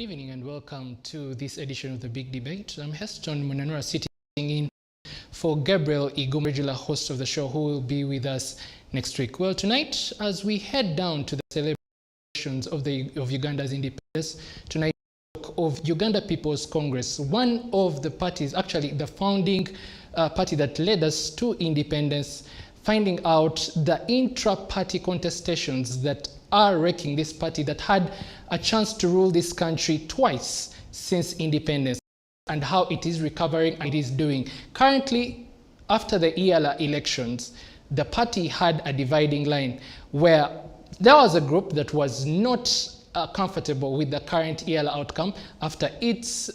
Good evening and welcome to this edition of The Big Debate. I'm Heston Munanura sitting in for Gabriel Igum, regular host of the show, who will be with us next week. Well, tonight, as we head down to the celebrations of Uganda's independence, tonight we talk of Uganda Peoples Congress, one of the parties, actually the founding party that led us to independence, finding out the intra-party contestations that are wrecking this party that had a chance to rule this country twice since independence, and how it is recovering and it is doing. Currently, after the ELA elections, the party had a dividing line where there was a group that was not comfortable with the current ELA outcome after its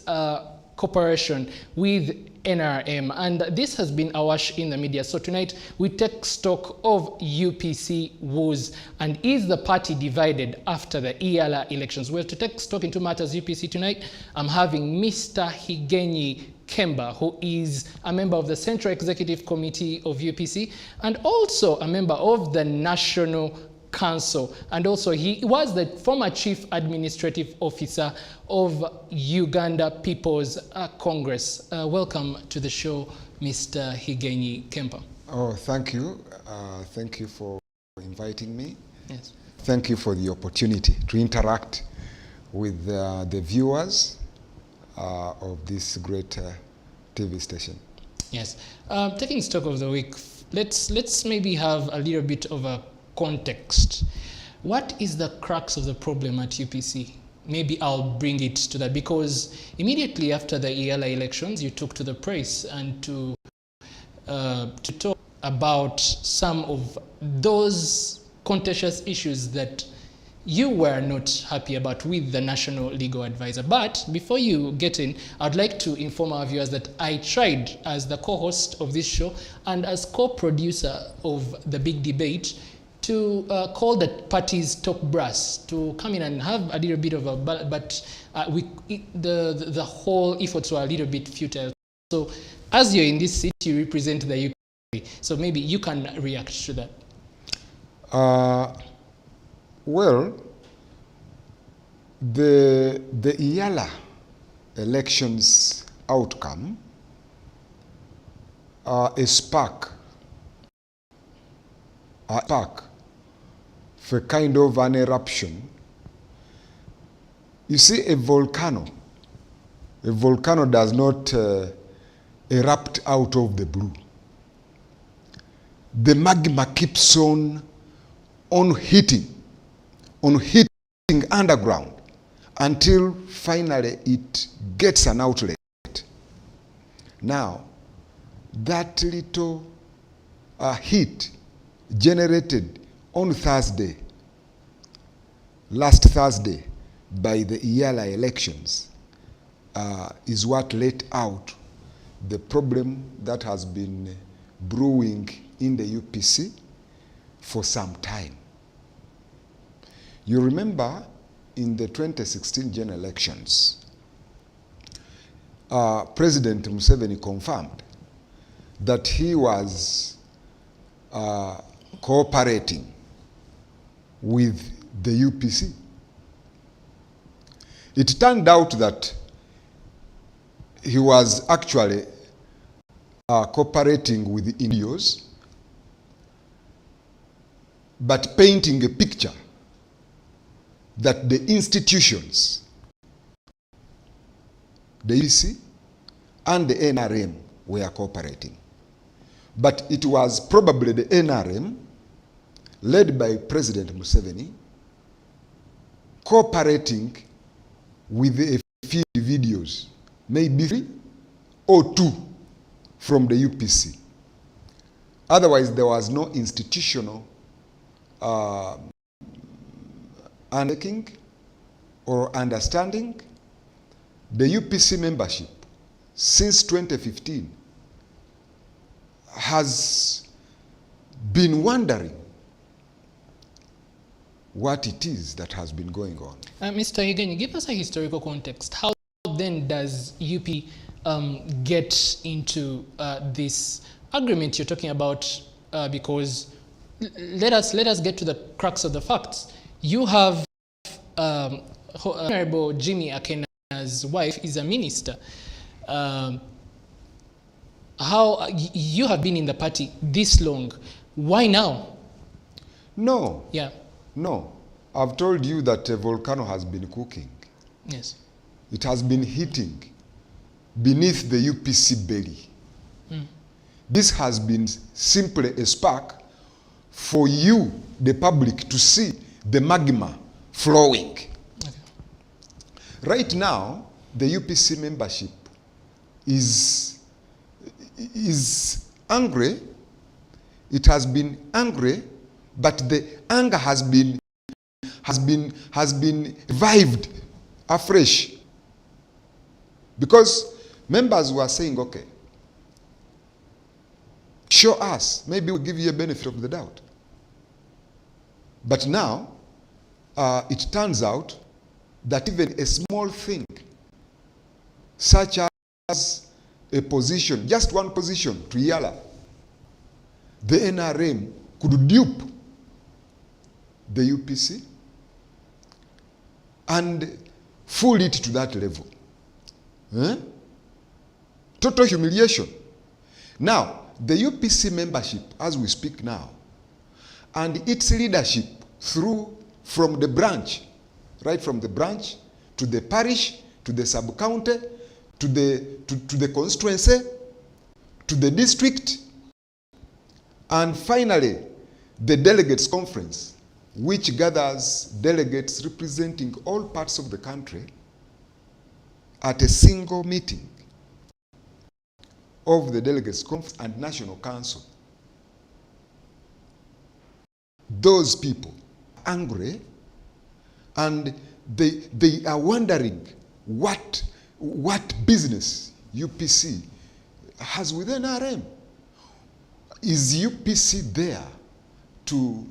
cooperation with NRM, and this has been awash in the media. So tonight we take stock of UPC woes, and is the party divided after the ELA elections? Well, to take stock into matters UPC tonight, I'm having Mr. Higenyi Kemba, who is a member of the Central Executive Committee of UPC and also a member of the National Council, and also he was the former Chief Administrative Officer of Uganda Peoples Congress. Welcome to the show, Mr. Higenyi Kemba. Oh, thank you. Thank you for inviting me. Yes. Thank you for the opportunity to interact with the viewers of this great TV station. Yes. Taking stock of the week, let's maybe have a little bit of a context. What is the crux of the problem at UPC? Maybe I'll bring it to that, because immediately after the ELA elections, you took to the press and to talk about some of those contentious issues that you were not happy about with the National Legal Advisor. But before you get in, I'd like to inform our viewers that I tried, as the co-host of this show and as co-producer of The Big Debate, to call the party's top brass to come in and have a little bit of a, but the whole efforts were a little bit futile. So as you're in this seat, you represent the UPC. So maybe you can react to that. Well, the ELA elections outcome a spark for kind of an eruption. You see, a volcano does not erupt out of the blue. The magma keeps on heating underground until finally it gets an outlet. Now, that little heat generated on last Thursday, by the ELA elections, is what let out the problem that has been brewing in the UPC for some time. You remember in the 2016 general elections, President Museveni confirmed that he was cooperating with the UPC. It turned out that he was actually cooperating with the NGOs, but painting a picture that the institutions, the UPC and the NRM, were cooperating. But it was probably the NRM, led by President Museveni, cooperating with a few individuals, maybe 3 or 2 from the UPC. Otherwise, there was no institutional undertaking or understanding. The UPC membership since 2015 has been wondering what it is that has been going on. Mr. Higenyi, give us a historical context. How then does UP get into this agreement you're talking about? Because let us get to the crux of the facts. You have Honorable Jimmy Akena's wife is a minister. How you have been in the party this long? Why now? No. Yeah. No. I've told you that a volcano has been cooking. Yes. It has been heating beneath the UPC belly. This has been simply a spark for you, the public, to see the magma flowing. Okay. Right now, the UPC membership is angry. It has been angry, but the anger has been revived afresh, because members were saying, okay, show us, maybe we'll give you a benefit of the doubt. But now it turns out that even a small thing such as a position, just one position to Yala, the NRM could dupe the UPC and fool it to that level. Total humiliation. Now, the UPC membership, as we speak now, and its leadership from the branch, right from the branch to the parish, to the sub-county, to the constituency, to the district, and finally, the delegates conference, which gathers delegates representing all parts of the country at a single meeting of the delegates conference and national council. Those people are angry, and they are wondering what business UPC has with NRM. Is UPC there to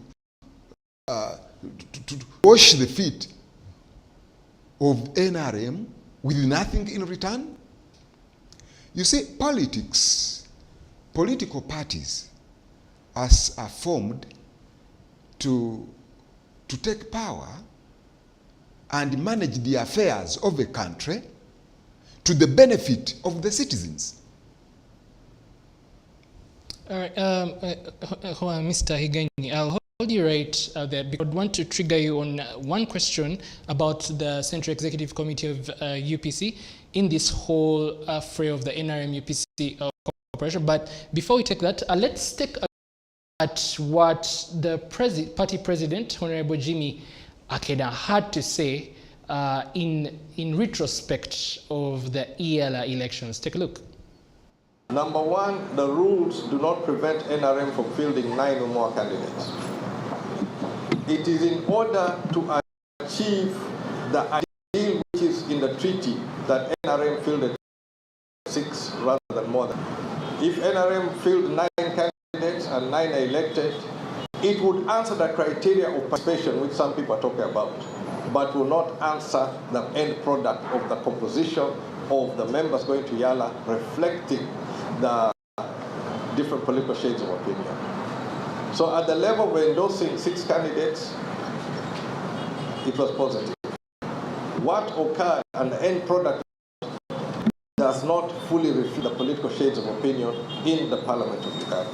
wash the feet of NRM with nothing in return? You see, political parties are formed to take power and manage the affairs of a country to the benefit of the citizens. All right, Mr. Higenyi, I'll hold you right there, because I want to trigger you on one question about the Central Executive Committee of UPC in this whole fray of the NRM UPC cooperation. But before we take that, let's take a look at what the party president, Honorable Jimmy Akena, had to say in retrospect of the ELA elections. Take a look. Number one, the rules do not prevent NRM from fielding 9 or more candidates. It is in order to achieve the ideal which is in the treaty that NRM fielded 6 rather than more than. If NRM fielded 9 candidates and 9 are elected, it would answer the criteria of participation which some people are talking about, but will not answer the end product of the composition of the members going to Yala, reflecting the different political shades of opinion. So at the level of endorsing 6 candidates, it was positive. What occurred and the end product does not fully reflect the political shades of opinion in the Parliament of Uganda.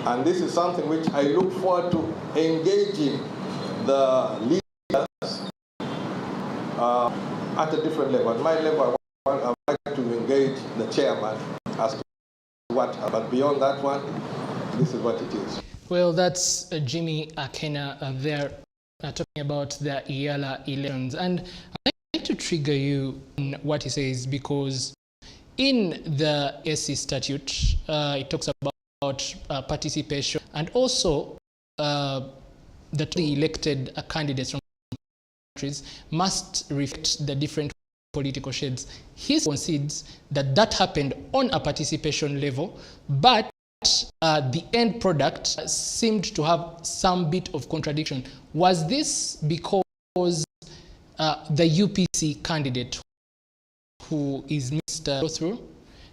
And this is something which I look forward to engaging the leaders at a different level. At my level, I would like to engage the chairman as to what, but beyond that one, this is what it is. Well, that's Jimmy Akena there talking about the ELA elections. And I'd like to trigger you on what he says, because in the SC statute, it talks about participation, and also the elected candidates from countries must reflect the different political shades. He concedes that that happened on a participation level, but the end product seemed to have some bit of contradiction. Was this because the UPC candidate, who is Mr. Go Through,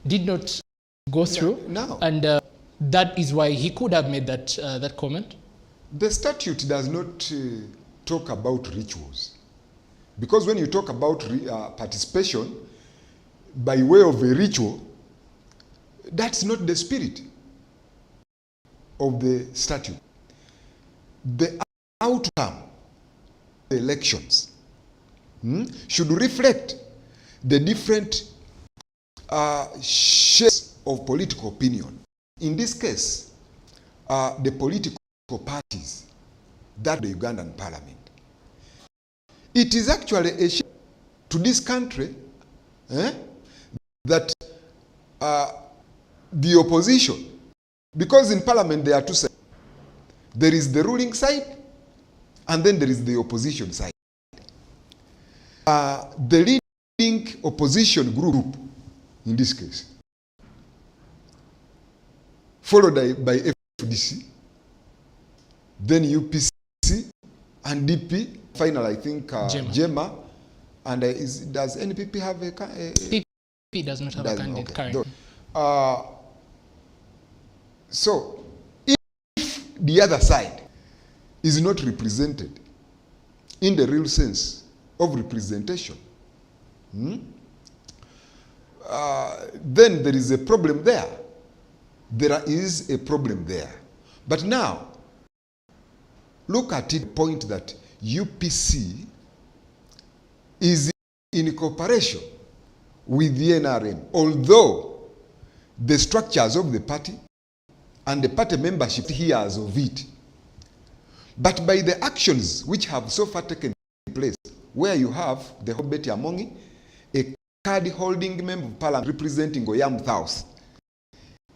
did not go through? No. And that is why he could have made that comment? The statute does not talk about rituals. Because when you talk about participation by way of a ritual, that's not the spirit of the statute. The outcome of the elections should reflect the different shades of political opinion. In this case, the political parties that the Ugandan parliament. It is actually a shame to this country that the opposition, because in parliament there are two sides. There is the ruling side and then there is the opposition side. The leading opposition group, in this case, followed by FDC, then UPC and DP, final I think Jema, and does NPP have a PP does not have a candidate currently. So, if the other side is not represented in the real sense of representation, then there is a problem there. There is a problem there. But now, look at it, the point that UPC is in cooperation with the NRM, although the structures of the party and the party membership hears of it. But by the actions which have so far taken place, where you have the Hobet Amongi, a card-holding member of parliament representing Oyam South,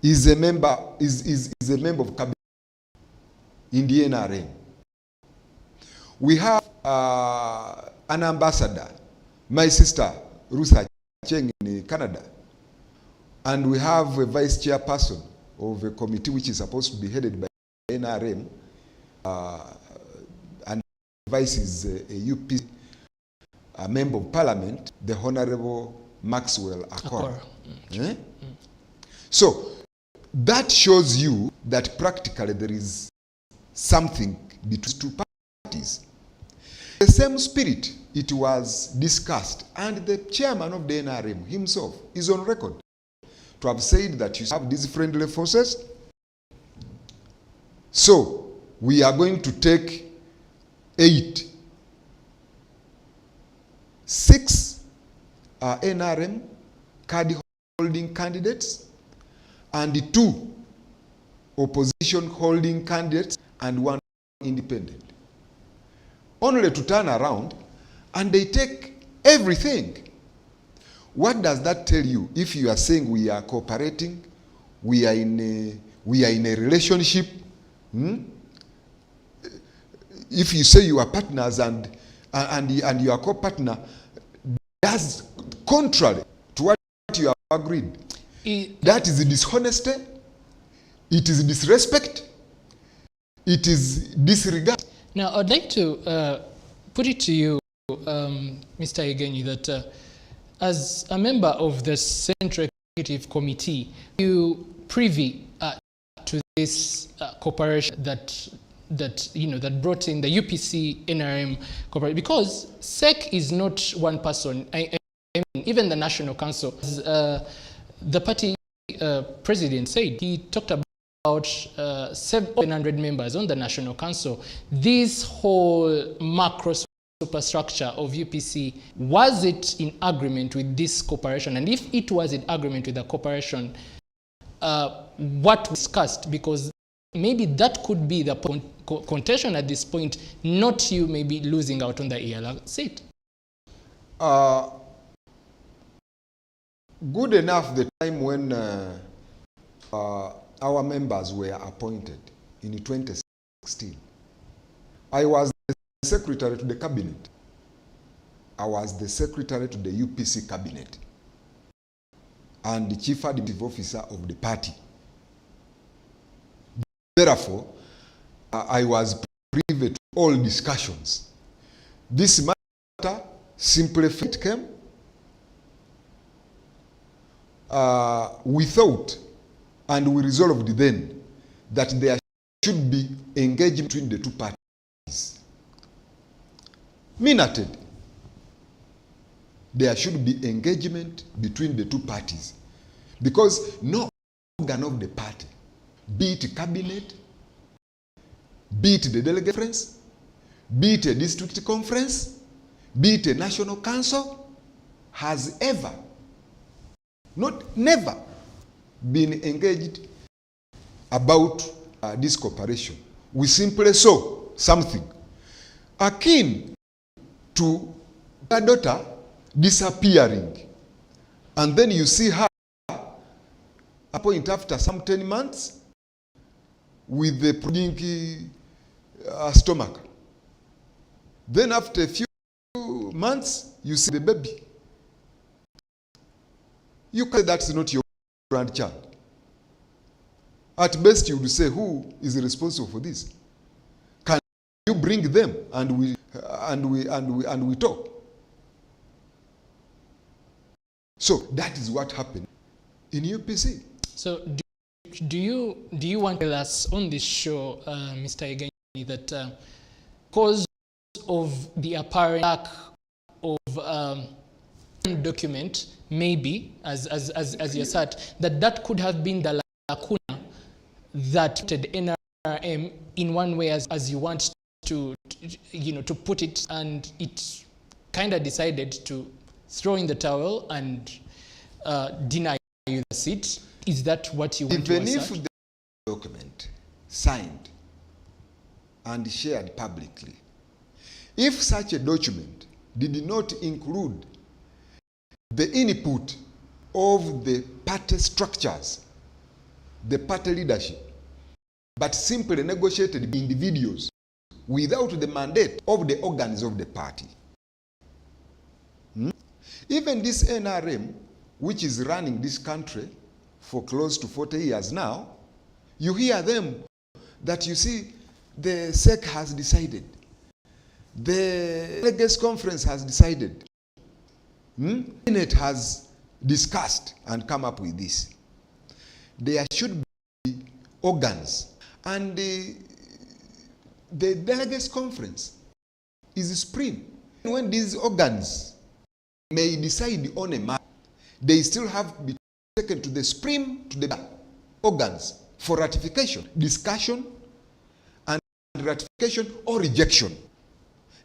is a member of cabinet in the NRM. We have an ambassador, my sister Ruth Cheng in Canada, and we have a vice chairperson of a committee which is supposed to be headed by NRM, and vice is a UP, a member of parliament, the Honorable Maxwell Akora. So that shows you that practically there is something between two parties. The same spirit, it was discussed, and the chairman of the NRM himself is on record to have said that you have these friendly forces. So we are going to take 6 NRM card holding candidates and 2 opposition holding candidates and 1 independent. Only to turn around and they take everything. What does that tell you? If you are saying we are cooperating, we are in a relationship, if you say you are partners and your co-partner does contrary to what you have agreed, that is dishonesty, it is disrespect, it is disregard. Now, I'd like to put it to you, Mr. Igenyi, that as a member of the Central Executive Committee, you privy to this cooperation that brought in the UPC NRM cooperation, because SEC is not one person. I mean, even the National Council, as the party president said, he talked about 700 members on the National Council. This whole macro superstructure of UPC, was it in agreement with this cooperation? And if it was in agreement with the cooperation, what was discussed? Because maybe that could be the contention at this point, not you maybe losing out on the ELR seat. Good enough the time when our members were appointed in 2016. I was the secretary to the cabinet. I was the secretary to the UPC cabinet and the chief administrative officer of the party. Therefore, I was privy to all discussions. This matter simply came. We thought, and we resolved then, that there should be engagement between the two parties. Minated. there should be engagement between the two parties. Because no organ of the party, be it cabinet, be it the delegate conference, be it a district conference, be it a national council, has ever, never been engaged about this cooperation. We simply saw something akin to her daughter disappearing, and then you see her a point after some 10 months with the prodding stomach. Then after a few months, you see the baby. You can say that's not your grandchild. At best, you would say, who is responsible for this? Can you bring them and we talk? So that is what happened in UPC. So do you want to tell us on this show, Mr. Igeni, that cause of the apparent lack of document, maybe as you said, that could have been the lacuna that the NRM in one way as you want to put it, and it kind of decided to throw in the towel and deny you the seat. Is that what you want to assert? Even if the document signed and shared publicly, if such a document did not include the input of the party structures, the party leadership, but simply negotiated by individuals without the mandate of the organs of the party. Even this NRM, which is running this country for close to 40 years now, you hear them that you see the SEC has decided, the Delegates Conference has decided, Senate has discussed and come up with this. There should be organs, and the Delegates Conference is supreme. When these organs may decide on a matter, they still have to be taken to the supreme, to the organs for ratification, discussion, and ratification or rejection.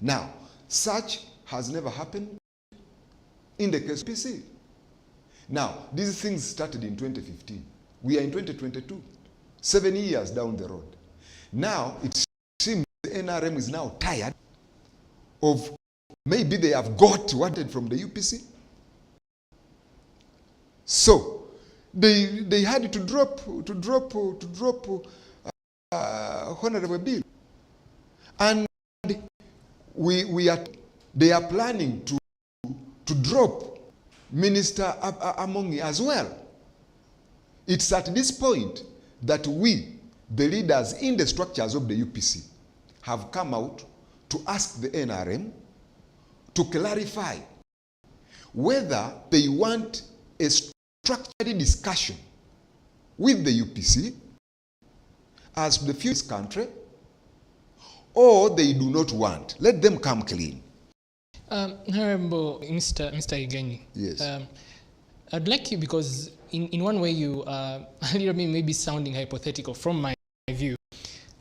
Now, such has never happened in the case of PC. Now, these things started in 2015. We are in 2022, 7 years down the road. Now, it seems the NRM is now tired of, maybe they have got wanted from the UPC. So, they had to drop Honorable Bill. And they are planning to drop Minister Amongi as well. It's at this point that we, the leaders in the structures of the UPC, have come out to ask the NRM to clarify whether they want a structured discussion with the UPC as to the future of this country, or they do not want. Let them come clean. Honorable Mr. Igeni, yes. I'd like you, because in one way you are a little bit maybe sounding hypothetical from my view.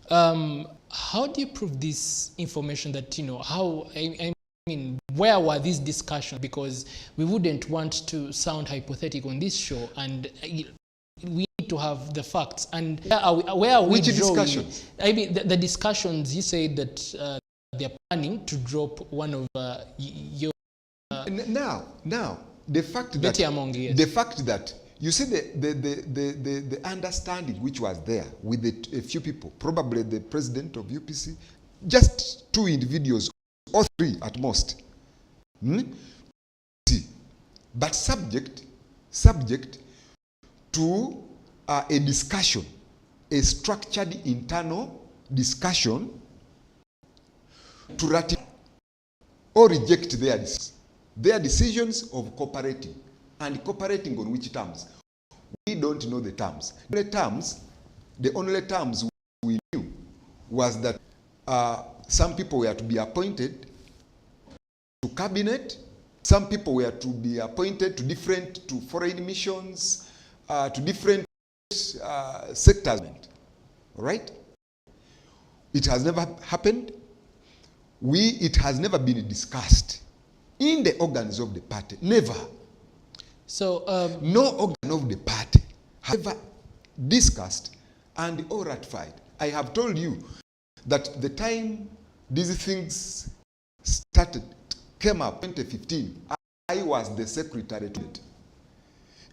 How do you prove this information that, how, I mean, where were these discussions? Because we wouldn't want to sound hypothetical on this show, and we need to have the facts. And where are we Which discussions? I mean, the discussions, you said that they're planning to drop one of your... Now, the fact that... Amongi, yes. The fact that, you see the understanding which was there with a few people, probably the president of UPC, just 2 individuals, or 3 at most. But subject to a discussion, a structured internal discussion to ratify or reject their decisions of cooperating. And cooperating on which terms? We don't know the terms. The only terms we knew was that some people were to be appointed to cabinet Some people were to be appointed to foreign missions, to different sectors. All right? It has never happened. It has never been discussed in the organs of the party. Never. So no organ of the party has ever discussed and or ratified. I have told you that the time these things came up in 2015, I was the secretary to it.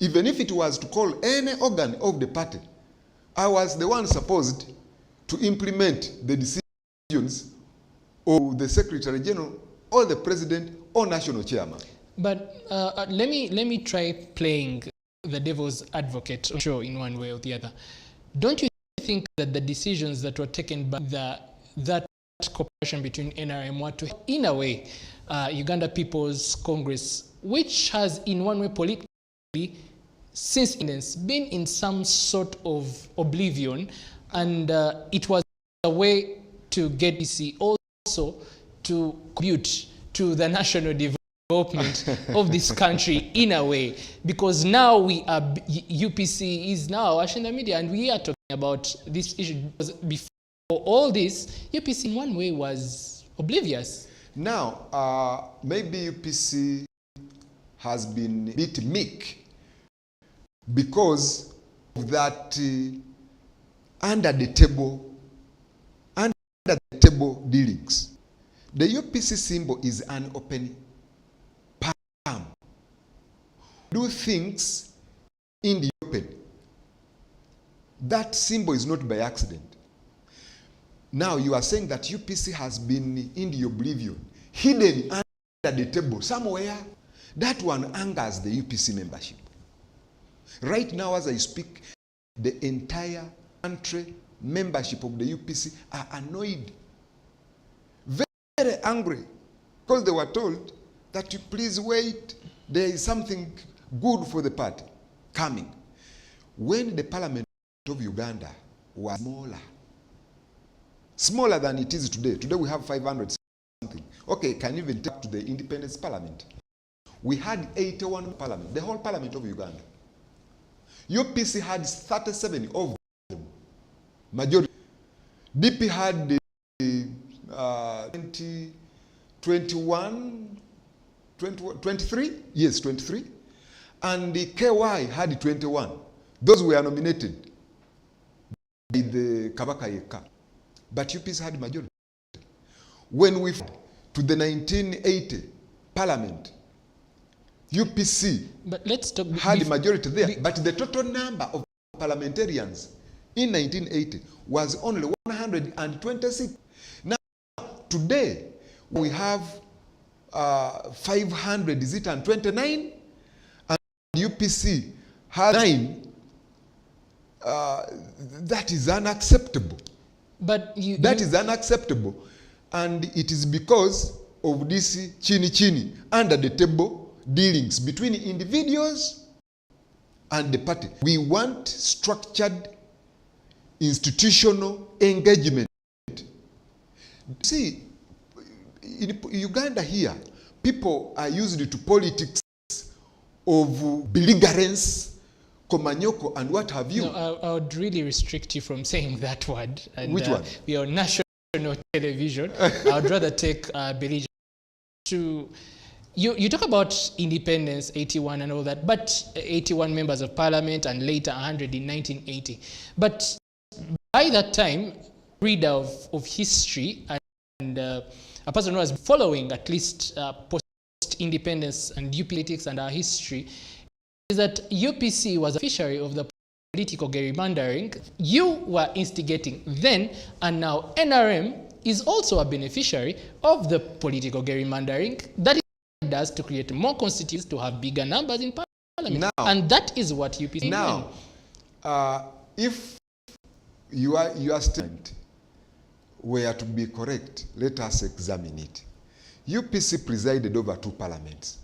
Even if it was to call any organ of the party, I was the one supposed to implement the decisions of the Secretary General or the President or National Chairman. But let me try playing the devil's advocate, sure, in one way or the other. Don't you think that the decisions that were taken by that cooperation between NRM were to, in a way, Uganda Peoples Congress, which has in one way politically since independence been in some sort of oblivion, and it was a way to get DC also to contribute to the national development of this country in a way, because now we are, UPC is now watching the media and we are talking about this issue. Before all this, UPC in one way was oblivious. Now, maybe UPC has been a bit meek because of that under the table dealings. The UPC symbol is an open palm. Do things in the open. That symbol is not by accident. Now you are saying that UPC has been in the oblivion, hidden under the table somewhere. That one angers the UPC membership. Right now as I speak, the entire country membership of the UPC are annoyed, very angry, because they were told that you please wait, there is something good for the party coming. When the parliament of Uganda was smaller than it is today. Today we have 500 something. Okay, can you even take to the independence parliament? We had 81 parliament, the whole parliament of Uganda. UPC had 37 of them, majority. DP had 23? Yes, 23. And the KY had 21. Those were nominated by the Kabaka Yeka. But UPC had majority. When we to the 1980 parliament, UPC had majority there, but the total number of parliamentarians in 1980 was only 126. Now, today, we have 529, and UPC has 9. That is unacceptable. That is unacceptable. And it is because of this chini under the table dealings between individuals and the party. We want structured institutional engagement. See, in Uganda here, people are used to politics of belligerence, komanyoko, and what have you. No, I would really restrict you from saying that word. And, which one? We are on national television. I would rather take belligerence to... You talk about independence, 81 and all that, but 81 members of parliament and later 100 in 1980. But by that time, reader of history and a person who was following at least post-independence and UP politics and our history, is that UPC was a beneficiary of the political gerrymandering. You were instigating then, and now NRM is also a beneficiary of the political gerrymandering that does to create more constituents, to have bigger numbers in parliament. Now, and that is what UPC is now, if your statement were to be correct, let us examine it. UPC presided over 2 parliaments.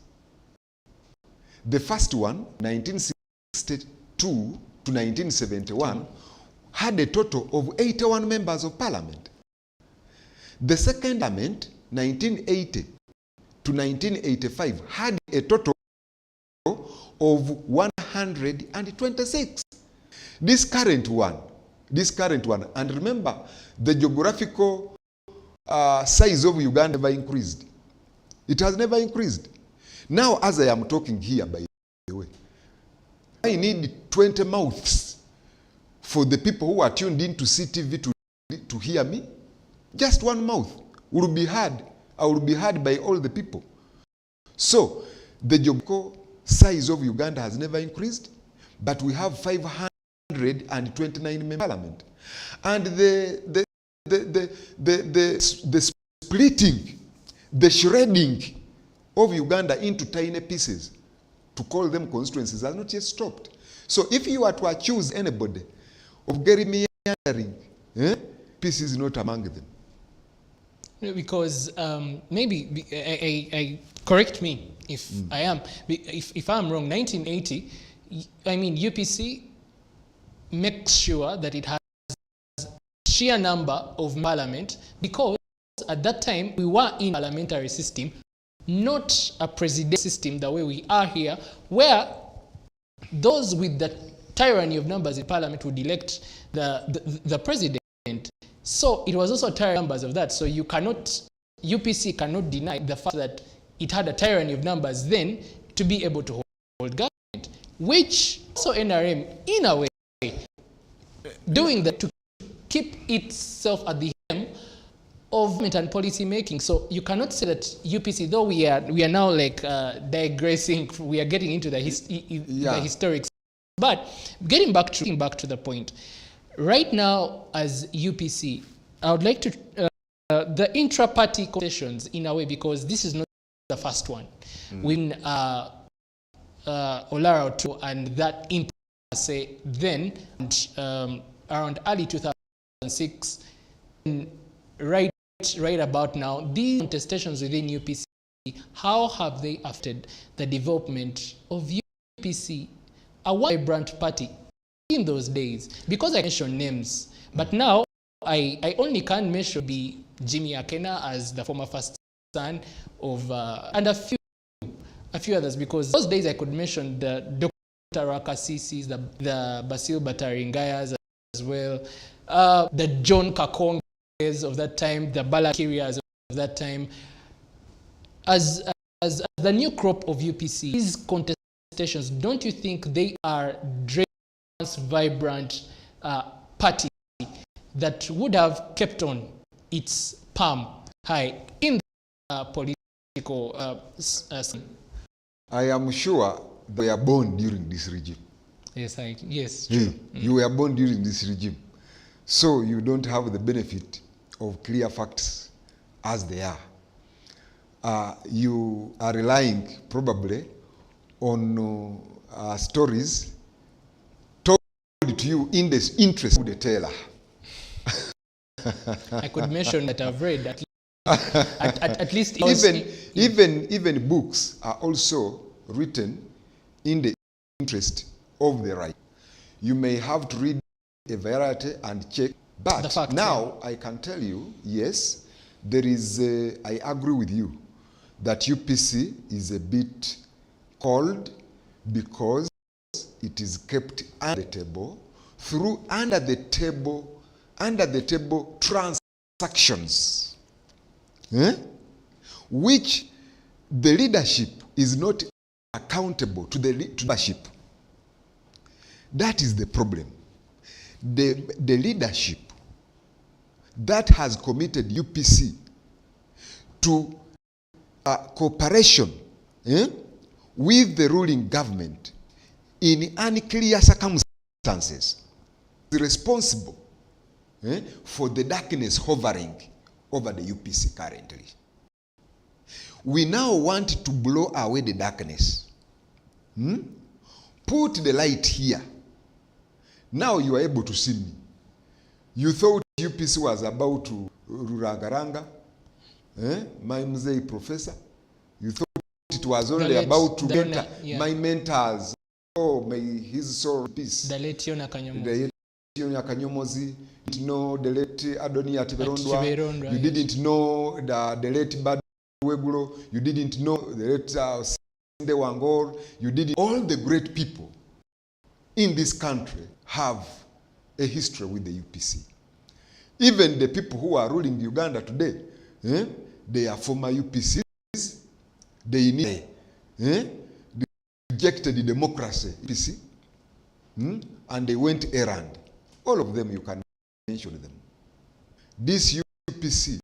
The first one, 1962 to 1971, had a total of 81 members of parliament. The second parliament, 1980 to 1985 had a total of 126. This current one, and remember, the geographical size of Uganda never increased. It has never increased. Now, as I am talking here, by the way, I need 20 mouths for the people who are tuned into Seetv to hear me. Just one mouth will be heard. I will be heard by all the people. So, the geographical size of Uganda has never increased, but we have 529 members in parliament. And the splitting, the shredding of Uganda into tiny pieces to call them constituencies has not yet stopped. So if you are to accuse anybody of gerrymandering, peace is not among them. Because maybe I correct me if I am, if I'm wrong. 1980, I mean UPC makes sure that it has sheer number of parliament, because at that time we were in parliamentary system, not a presidential system the way we are here, where those with the tyranny of numbers in parliament would elect the president. So it was also tyranny numbers of that. So you cannot, UPC cannot deny the fact that it had a tyranny of numbers then to be able to hold government, which so NRM in a way doing that to keep itself at the helm of government and policy making. So you cannot say that UPC, though we are now like digressing, we are getting into the historics. But getting back to the point, right now as UPC, I would like to the intra-party conversations in a way, because this is not the first one. When Olara Otu and that impasse then, and, around early 2006, right about now, these contestations within UPC, how have they affected the development of UPC, a vibrant party in those days? Because I mentioned names, but now I only can mention Jimmy Akena as the former first son of, and a few others, because those days I could mention the Dr. Rakasisis, the Basil Bataringayas as well, the John Kakonges of that time, the Balakirias of that time. As the new crop of UPC, these contestations, don't you think they are driving a vibrant party that would have kept on its palm high in the political scene? I am sure they were born during this regime. Yes, true. You were born during this regime. So you don't have the benefit of clear facts as they are. You are relying probably on stories told to you in the interest of the teller. I could mention that I've read at least even books are also written in the interest of the right. You may have to read a variety and check, but now I can tell you, yes, there is I agree with you that UPC is a bit cold because it is kept under the table through under the table transactions, which the leadership is not accountable to the leadership. That is the problem. The leadership that has committed UPC to cooperation with the ruling government in unclear circumstances is responsible for the darkness hovering over the UPC currently. We now want to blow away the darkness. Put the light here. Now you are able to see me. You thought UPC was about to rurangaranga, my mzee professor. You thought it was only about to mentor my mentors. Oh, may his soul peace. The late Yona Kanyomozi. The late Yona Kanyomozi. You didn't know the late Adoni Atiberondwa. You didn't know the late Bad Wegulo, you didn't know the late Sinde Wangor, you didn't. All the great people in this country have a history with the UPC. Even the people who are ruling Uganda today, they are former UPCs. They rejected the democracy, UPC, and they went errand. All of them, you can mention them. This UPC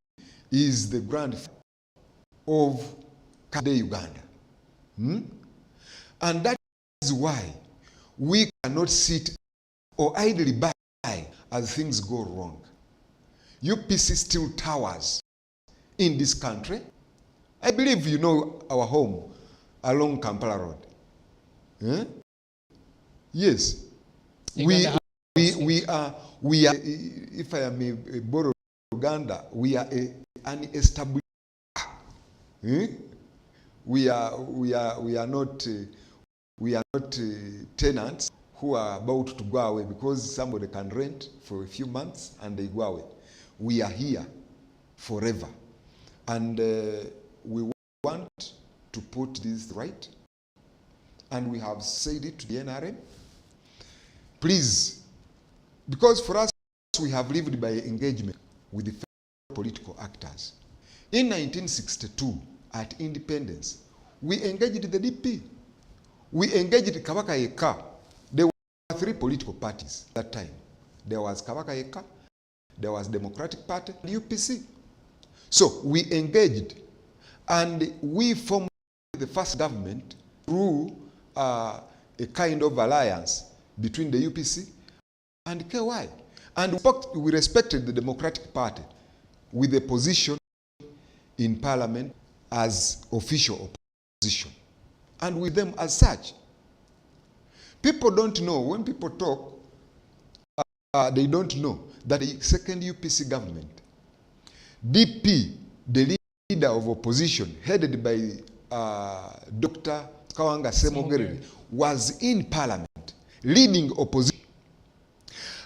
is the grandfather of Uganda. And that is why we cannot sit or idly by as things go wrong. UPC still towers in this country. I believe you know our home along Kampala Road. Yes. We are, if I may borrow Uganda, we are an established. We are not tenants who are about to go away because somebody can rent for a few months and they go away. We are here forever, and we want to put this right, and we have said it to the NRM. Please, because for us, we have lived by engagement with the political actors. In 1962, at independence, we engaged the DP. We engaged Kabaka Yeka. There were 3 political parties at that time. There was Kabaka Yeka, there was Democratic Party, and UPC. So we engaged, and we formed the first government through a kind of alliance between the UPC and KY. And we respected the Democratic Party with a position in Parliament as official opposition, and with them as such. People don't know, when people talk, they don't know that the second UPC government, DP, the leader of opposition, headed by Dr. Kawanga Semogerere, was in Parliament, leading opposition,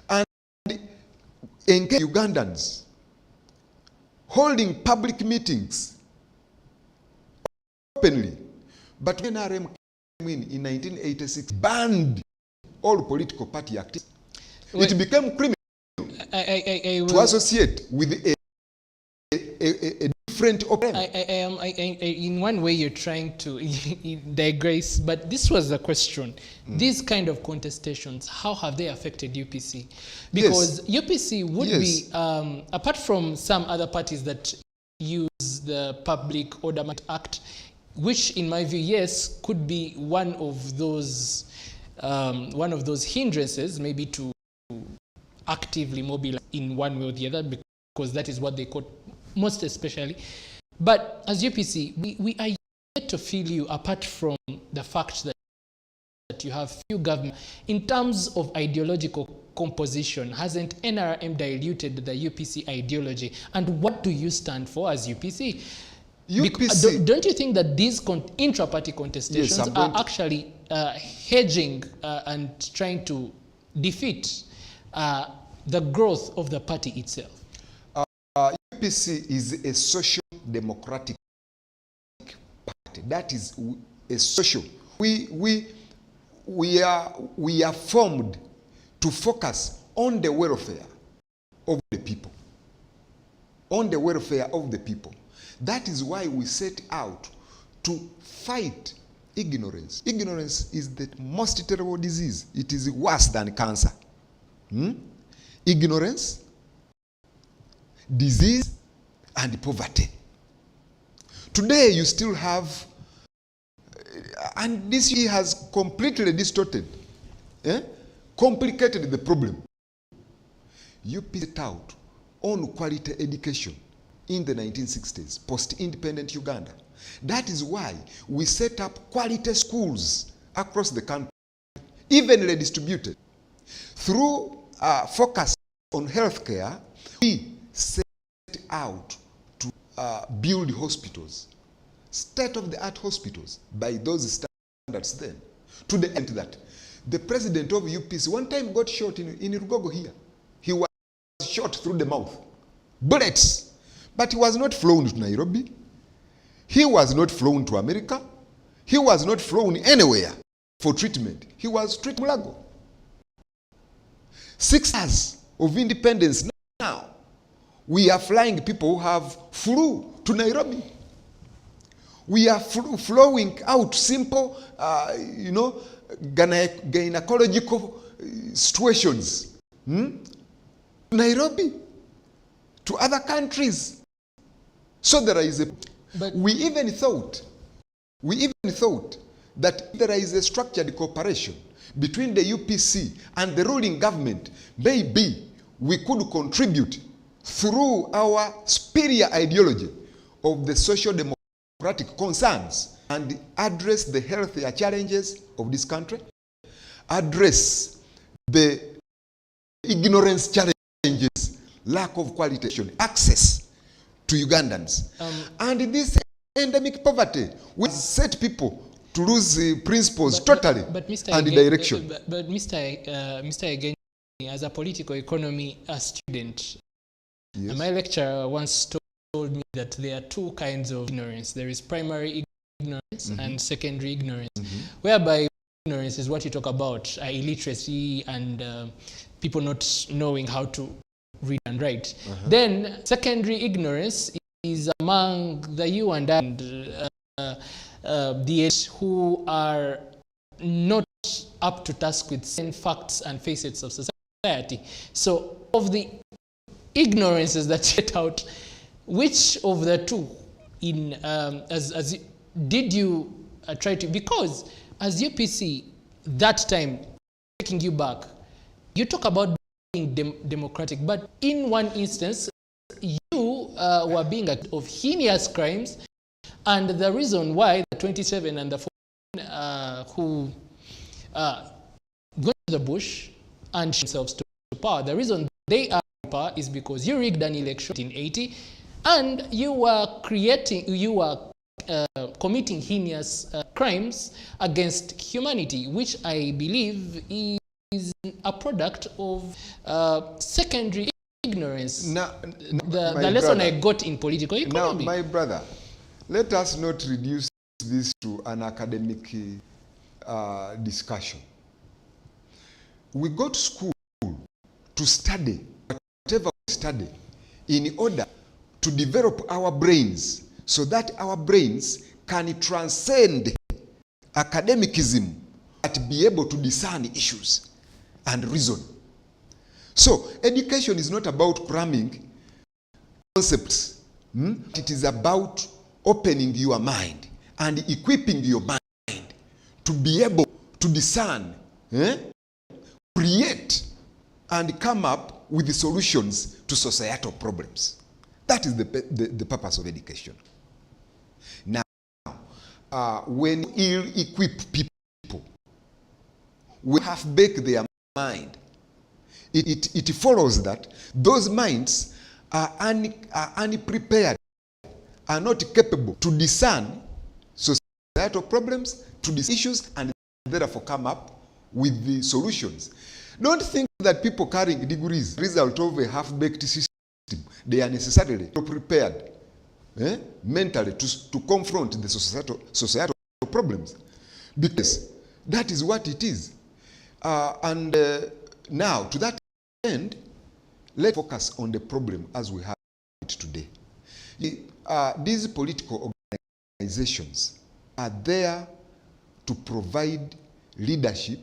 and engaged Ugandans, holding public meetings openly. But when NRM came in 1986, banned all political party activities. It became criminal to associate with a different opinion. In one way, you're trying to digress, but this was the question. These kind of contestations, how have they affected UPC? Because UPC would be, apart from some other parties that use the Public Order Act, which in my view, yes, could be one of those hindrances, maybe to actively mobilize in one way or the other, because that is what they caught most especially. But as UPC, we are yet to feel you, apart from the fact that you have few government. In terms of ideological composition, hasn't NRM diluted the UPC ideology? And what do you stand for as UPC? Don't you think that these intra-party contestations are actually hedging and trying to defeat the growth of the party itself? UPC is a social democratic party. That is a social. We are formed to focus on the welfare of the people. On the welfare of the people. That is why we set out to fight ignorance. Ignorance is the most terrible disease. It is worse than cancer. Ignorance, disease, and poverty. Today you still have, and this year has completely distorted, complicated the problem. You set out on quality education in the 1960s, post-independent Uganda. That is why we set up quality schools across the country, evenly distributed. Through focus on healthcare, we set out to build hospitals, state-of-the-art hospitals, by those standards then, to the end that the president of UPC one time got shot in Rugogo here. He was shot through the mouth. Bullets. But he was not flown to Nairobi. He was not flown to America. He was not flown anywhere for treatment. He was treated in Mulago. 6 years of independence now. We are flying people who have flew to Nairobi. We are flowing out simple, gynecological situations. Nairobi, to other countries. So there is a... But we even thought that there is a structured cooperation between the UPC and the ruling government. Maybe we could contribute through our superior ideology of the social democratic concerns and address the healthier challenges of this country, address the ignorance challenges, lack of quality, access to Ugandans. And this endemic poverty will set people to lose principles totally and direction. But Mr. Again, as a political economy student, yes, my lecturer once told me that there are 2 kinds of ignorance. There is primary ignorance and secondary ignorance, whereby ignorance is what you talk about, illiteracy and people not knowing how to read and write. Then secondary ignorance is among the you and I and the who are not up to task with certain facts and facets of society. So of the ignorances that set out, which of the 2 in did you try to, because as UPC that time, taking you back, you talk about being democratic, but in one instance you were being accused of heinous crimes, and the reason why the 27 and the 14 who go to the bush and themselves to power, the reason they are in power is because you rigged an election in 1980 and you were committing heinous crimes against humanity, which I believe is a product of secondary ignorance. The lesson I got in political economy. Now, my brother, let us not reduce this to an academic discussion. We go to school to study whatever we study in order to develop our brains so that our brains can transcend academicism and be able to discern issues and reason. So education is not about cramming concepts. It is about opening your mind and equipping your mind to be able to discern, create, and come up with the solutions to societal problems. That is the purpose of education. Now, when you ill-equip people, we half-bake their mind. It follows that those minds are unprepared, are not capable to discern societal problems, to these issues, and therefore come up with the solutions. Don't think that people carrying degrees, result of a half-baked system, they are necessarily prepared mentally to confront the societal problems, because that is what it is. Now, to that end, let's focus on the problem as we have it today. These political organizations are there to provide leadership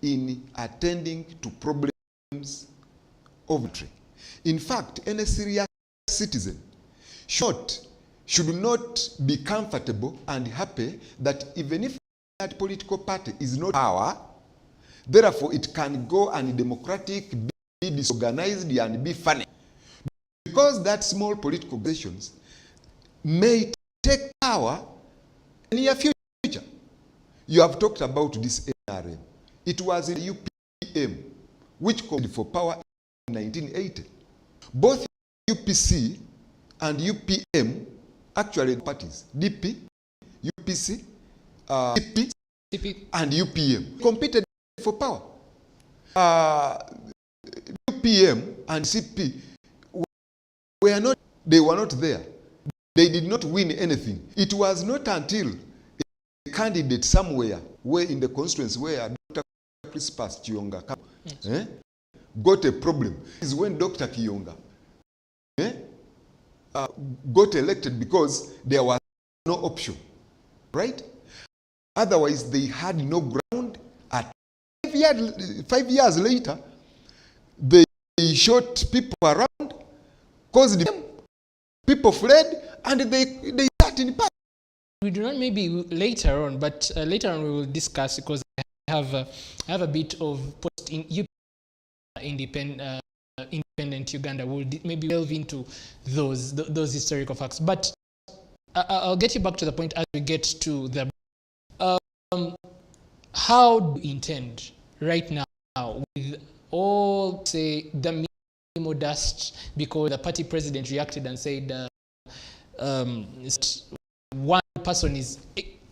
in attending to problems of the country. In fact, any serious citizen should not be comfortable and happy that even if that political party is not power, therefore it can go and democratic, be disorganized and be funny. Because that small political organizations may take power in the near future. You have talked about this NRM. It was in the UPM which called for power in 1980. Both UPC and UPM, actually parties, DP, UPC, CP, and UPM, competed for power. UPM and CP were not there. They did not win anything. It was not until a candidate somewhere, where in the constituency where Dr. Crispus Kiyonga got a problem, is when Dr. Kiyonga got elected, because there was no option, right? Otherwise, they had no ground. At 5 years later, they shot people around, caused them, people fled, and they sat in power. We do not, maybe later on, but later on we will discuss, because I have a bit of independent Uganda. We'll maybe delve into those historical facts. But I'll get you back to the point as we get to the how do you intend right now, with all, say, the memo dust, because the party president reacted and said one person is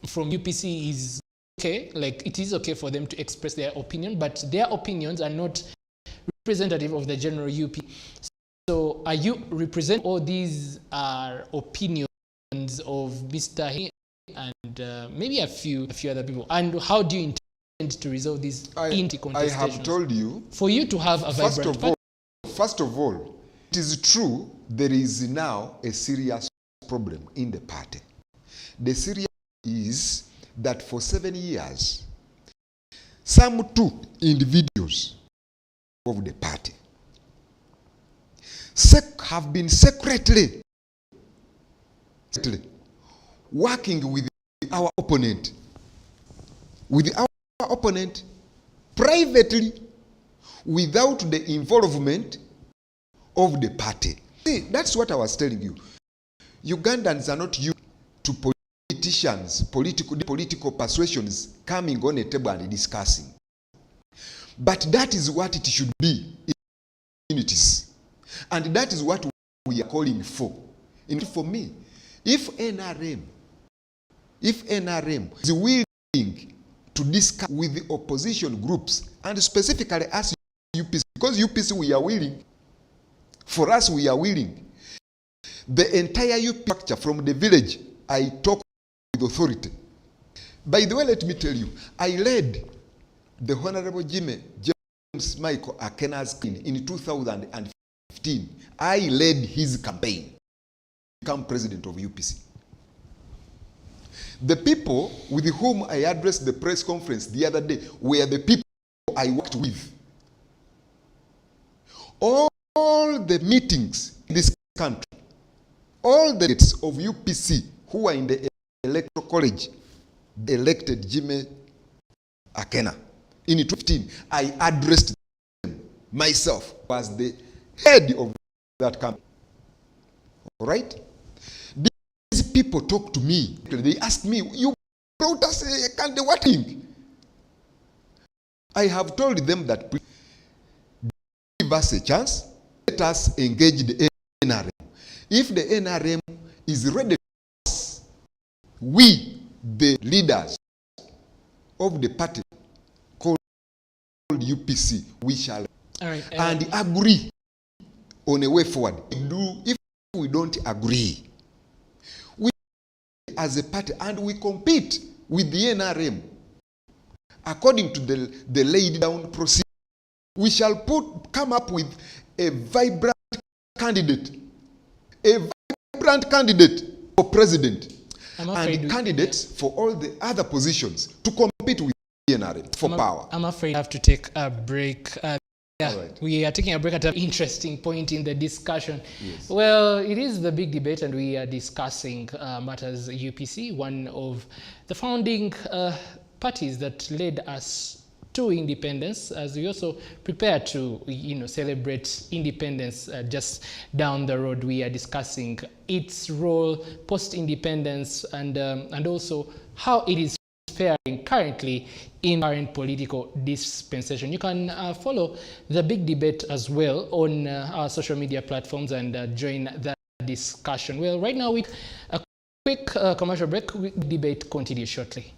from UPC is okay, like it is okay for them to express their opinion, but their opinions are not representative of the general UP. So are you represent all these are opinions of Mr. He and maybe a few other people? And how do you intend to resolve these contestations? I have told you, for you to have a vibrant party. First of all, it is true there is now a serious problem in the party. The serious is that for 7 years, some 2 individuals of the party have been secretly working with our opponent, privately, without the involvement of the party. See, that's what I was telling you. Ugandans are not used to politicians, political persuasions coming on a table and discussing. But that is what it should be in communities. And that is what we are calling for. For me, if NRM is willing to discuss with the opposition groups, and specifically us UPC, because UPC we are willing, for us we are willing, the entire UP structure from the village, I talk with authority. By the way, let me tell you, I led the Honorable James Michael Akena's campaign in 2015. I led his campaign to become president of UPC. The people with whom I addressed the press conference the other day were the people I worked with. All the meetings in this country, all the delegates of UPC who are in the electoral college elected Jimmy Akena. In 2015, I addressed them myself as the head of that campaign. All right? These people talk to me. They ask me, you brought us a candidate, what thing? I have told them that give us a chance, let us engage the NRM. If the NRM is ready for us, we, the leaders of the party called UPC, we shall and agree on a way forward. If we don't agree, we as a party, and we compete with the NRM according to the laid down procedure, we shall come up with a vibrant candidate for president, and candidates for all the other positions to compete with the NRM for power. I'm afraid I have to take a break. Right. We are taking a break at an interesting point in the discussion. Yes. Well, it is the big debate, and we are discussing matters UPC, one of the founding parties that led us to independence, as we also prepare to celebrate independence just down the road. We are discussing its role post-independence and also how it is faring currently in current political dispensation. You can follow the big debate as well on our social media platforms and join the discussion. Well, right now with a quick commercial break, debate continues shortly.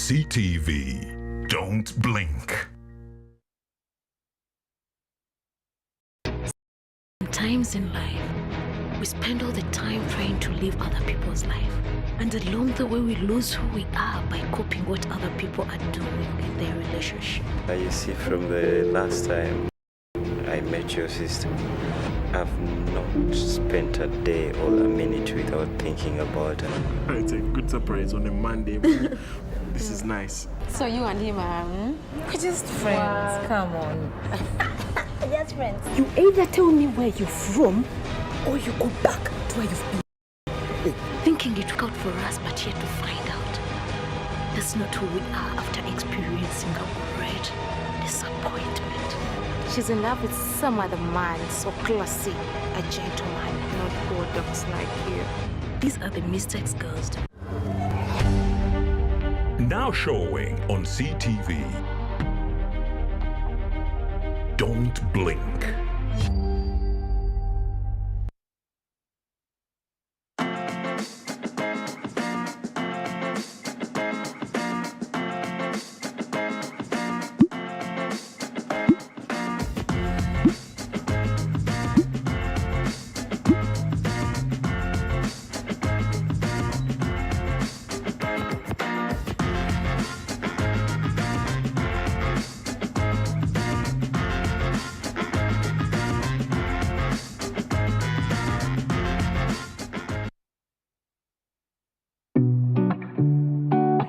Seetv. Don't blink. Sometimes in life, we spend all the time trying to live other people's life. And along the way, we lose who we are by copying what other people are doing in their relationship. You see, from the last time I met your sister, I've not spent a day or a minute without thinking about her. It's a good surprise on a Monday. This is nice. So you and him are We're just friends. Wow. Come on. just friends. You either tell me where you're from, or you go back to where you've been. Thinking it took out for us, but yet to find out that's not who we are after experiencing a great disappointment. She's in love with some other man, so classy, a gentleman, not bulldogs like you. These are the mistakes girls do. Now showing on Seetv. Don't blink.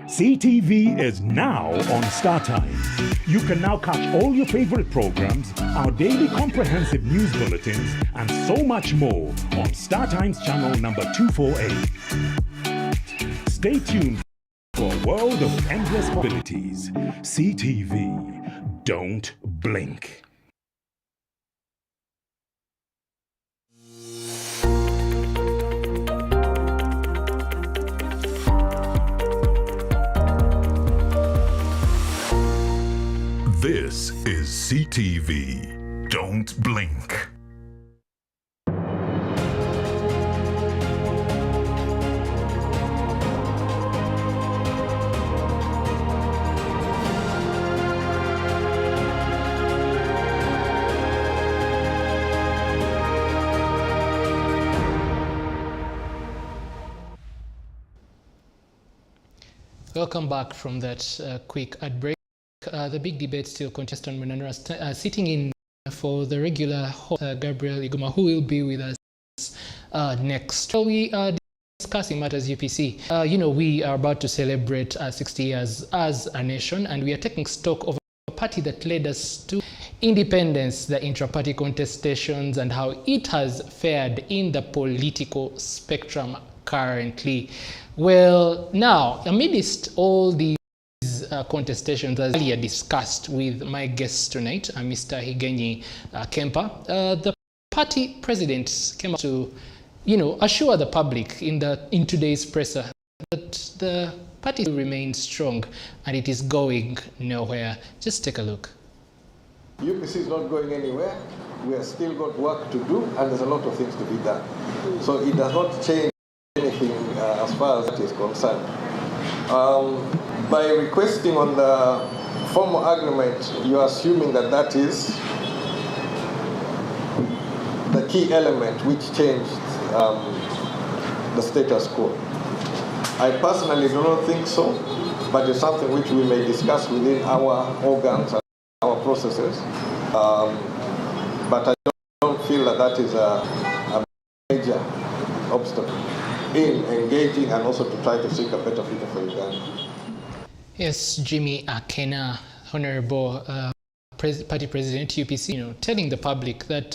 Seetv is now on StarTimes. You can now catch all your favorite programs, our daily comprehensive news bulletins, and so much more on StarTimes channel number 248. Stay tuned for a world of endless possibilities. Seetv. Don't blink. This is Seetv. Don't blink. Welcome back from that quick ad break. The big debate still contestant Munanura sitting in for the regular Gabriel Iguma, who will be with us next. So we are discussing matters UPC. We are about to celebrate 60 years as a nation, and we are taking stock of a party that led us to independence, the intra-party contestations, and how it has fared in the political spectrum currently. Well, now, amidst all these contestations, as earlier discussed with my guest tonight, Mr. Higenyi Kempa, the party president came up to, assure the public in today's presser that the party will remain strong and it is going nowhere. Just take a look. UPC is not going anywhere. We have still got work to do, and there's a lot of things to be done. So it does not change anything as far as that is concerned. By requesting on the formal agreement, you are assuming that that is the key element which changed the status quo. I personally do not think so, but it's something which we may discuss within our organs and our processes. But I don't feel that that is a major obstacle in engaging and also to try to seek a better future for Uganda. Yes, Jimmy Akena, Honorable Party President UPC, telling the public that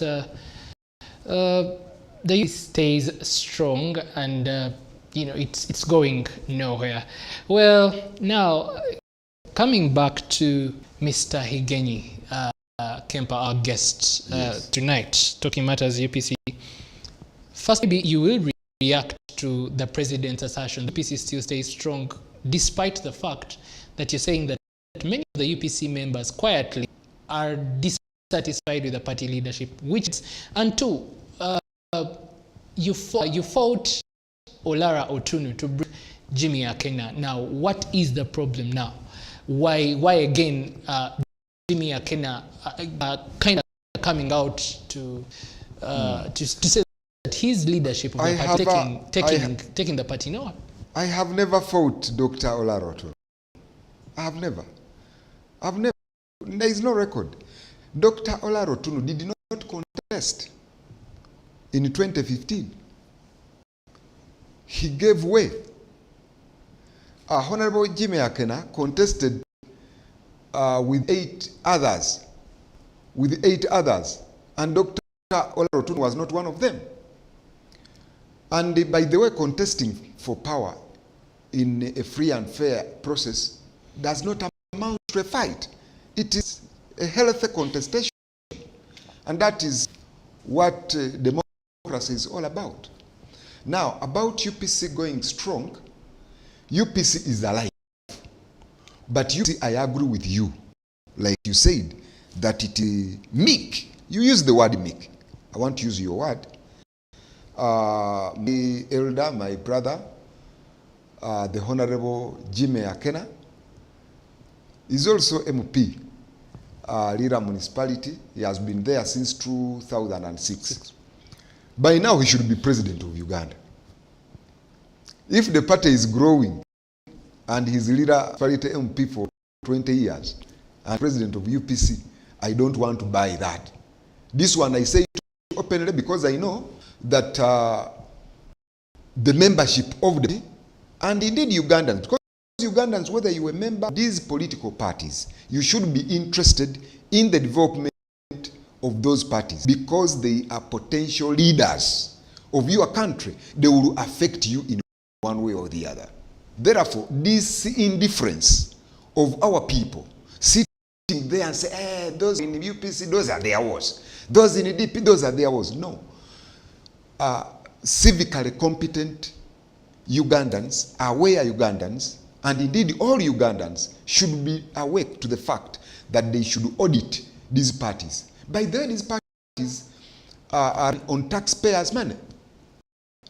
the youth stays strong and it's going nowhere. Well, now coming back to Mr. Higenyi Kempa, our guest tonight, talking matters UPC. First, maybe you will react to the president's assertion the UPC still stays strong, despite the fact that you're saying that many of the UPC members quietly are dissatisfied with the party leadership, and two, you fought Olara Otunu to bring Jimmy Akena. Now, what is the problem now? Why again Jimmy Akena kind of coming out to say that his leadership of the party taking the party? No, I have never fought Dr. Olaroto. I have never. There is no record. Dr. Olaroto did not contest in 2015. He gave way. Honorable Jimmy Akena contested with 8 others. And Dr. Olaroto was not one of them. And by the way, contesting for power in a free and fair process does not amount to a fight. It is a healthy contestation. And that is what democracy is all about. Now, about UPC going strong, UPC is alive. But UPC, I agree with you. Like you said, that it is meek. You use the word meek. I want to use your word. My elder, my brother, the Honorable Jimmy Akena, is also MP, Lira Municipality. He has been there since 2006. By now, he should be president of Uganda. If the party is growing and he's Lira Municipality MP for 20 years and president of UPC, I don't want to buy that. This one I say openly because I know that the membership of the, and indeed Ugandans, because Ugandans, whether you are a member of these political parties, you should be interested in the development of those parties because they are potential leaders of your country. They will affect you in one way or the other. Therefore, this indifference of our people sitting there and say, those in UPC, those are their wars. Those in DP, those are their wars. No. Civically competent Ugandans, aware Ugandans, and indeed all Ugandans should be awake to the fact that they should audit these parties. By then, these parties are on taxpayers' money.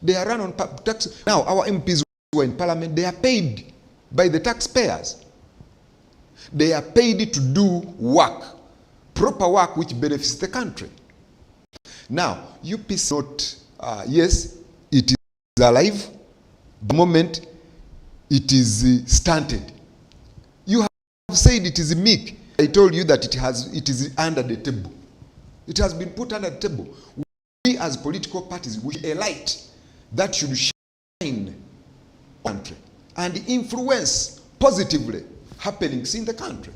They are run on tax. Now, our MPs who are in parliament, they are paid by the taxpayers. They are paid to do work, proper work which benefits the country. Now, UPC not, yes, it is alive. The moment it is stunted. You have said it is meek. I told you that it is under the table. It has been put under the table. We as political parties, we a light that should shine in the country and influence positively happenings in the country.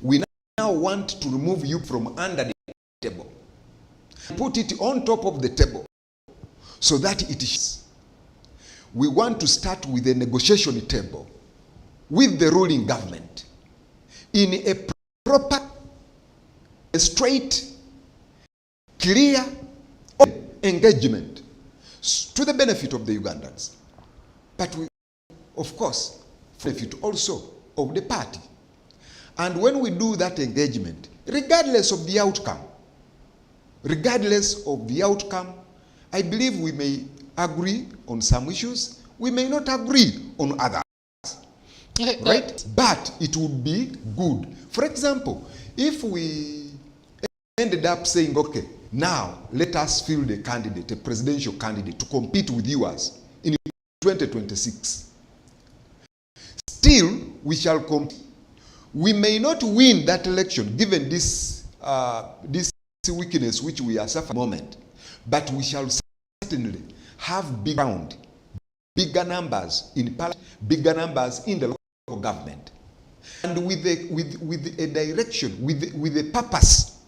We now want to remove you from under the table. Put it on top of the table so that it is. We want to start with a negotiation table with the ruling government in a proper, a straight, clear engagement to the benefit of the Ugandans. But we, of course, benefit also of the party. And when we do that engagement, regardless of the outcome, I believe we may agree on some issues, we may not agree on others. Right? But it would be good. For example, if we ended up saying, okay, now let us field a candidate, a presidential candidate, to compete with yours in 2026. Still, we shall compete. We may not win that election, given this weakness which we are suffering at the moment, but we shall certainly have bigger numbers in parliament, bigger numbers in the local government, and with a direction, with a purpose,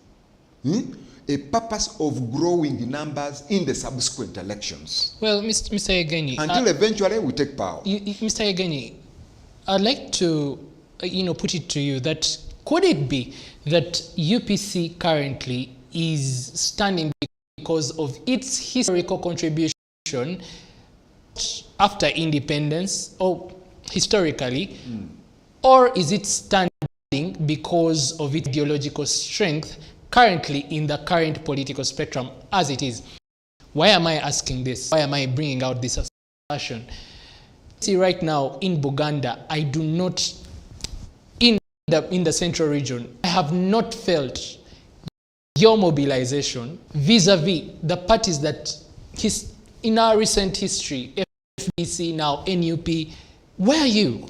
a purpose of growing numbers in the subsequent elections. Well, Mr. Egeni, until eventually we take power. Mr. Egeni, I'd like to, put it to you that could it be that UPC currently is standing because of its historical contribution after independence, or historically, or is it standing because of its ideological strength currently in the current political spectrum as it is? Why am I asking this? Why am I bringing out this assertion? see right now in Buganda, I do not, in the central region, I have not felt your mobilization vis-a-vis the parties that in our recent history, FDC, now NUP, where are you